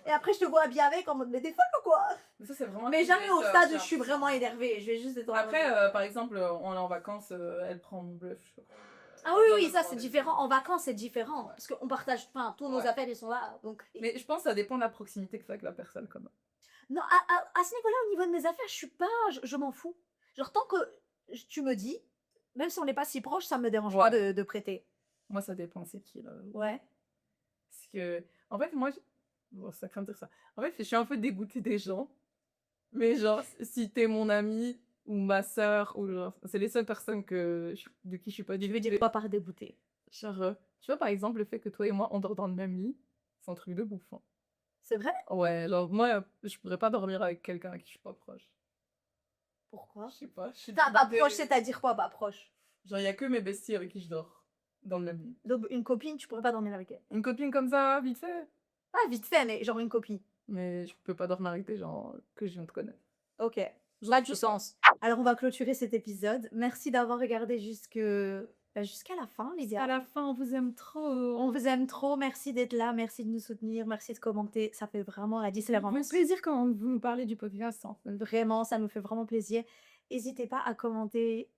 Et après, je te vois habillée avec en mode, mais des folle ou quoi? Mais ça, c'est vraiment. Mais jamais au ça, stade où ça. je suis vraiment énervée. Je vais juste être en mode- Après, par exemple, on est en vacances, elle prend mon bluff. Je sais pas. Ah oui, oui, ça c'est différent. En vacances, c'est différent. Parce qu'on partage, enfin, tous nos Ouais. affaires, ils sont là. Donc. Mais je pense que ça dépend de la proximité que tu as avec la personne, quand même. Non, à ce niveau-là, au niveau de mes affaires, je suis pas. Je m'en fous. Genre, tant que tu me dis, même si on n'est pas si proche, ça me dérange pas de prêter. Moi, ça dépend, c'est qui, là. Ouais. Parce que, en fait, moi, bon, ça craint de dire ça. En fait, je suis un peu dégoûtée des gens. Mais genre, si t'es mon ami ou ma soeur, ou genre, c'est les seules personnes de qui je suis pas Je veux dégoûtée. dire pas par dégoûter. Genre, tu vois, par exemple, le fait que toi et moi, on dort dans le même lit, c'est un truc de bouffon. C'est vrai? Ouais, alors moi, je pourrais pas dormir avec quelqu'un à qui je suis pas proche. Pourquoi? Je sais pas. Je suis T'as pas dégoûtée. proche, c'est-à-dire quoi, pas proche? Genre, il y a que mes besties avec qui je dors dans le même lit. Donc, une copine, tu pourrais pas dormir avec elle. Une copine comme ça, vite fait. Ah, vite fait, mais genre une copine. Mais je peux pas dormir avec des gens que je viens de connaître. Ok. Là, du sens. Alors, on va clôturer cet épisode. Merci d'avoir regardé jusqu'à la fin, Lydia. À la fin, on vous aime trop. On vous aime trop. Merci d'être là. Merci de nous soutenir. Merci de commenter. Ça fait vraiment la C'est vraiment plaisir quand vous nous parlez du podcast. Hein. Vraiment, ça nous fait vraiment plaisir. N'hésitez pas à commenter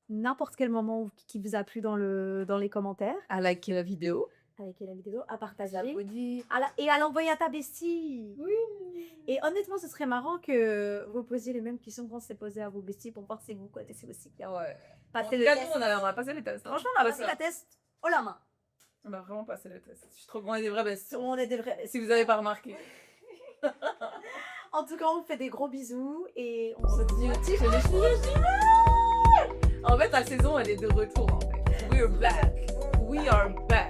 n'importe quel moment qui vous a plu dans les commentaires. À liker la vidéo. À liker la vidéo, à partager. Abonner. Et à l'envoyer à ta bestie. Oui. Et honnêtement, ce serait marrant que vous posiez les mêmes questions qu'on s'est posées à vos besties pour voir si vous connaissez aussi. Ouais. Passez En le tout cas, test. nous, on a passé les tests. Franchement, on a passé la test haut la main. On a vraiment passé les tests. Je suis trop grande des vraies besties. On est des vrais. Si vous avez pas remarqué. En tout cas, on vous fait des gros bisous et on se dit au tir. En fait, la saison, elle est de retour, en fait. We're back. We are back.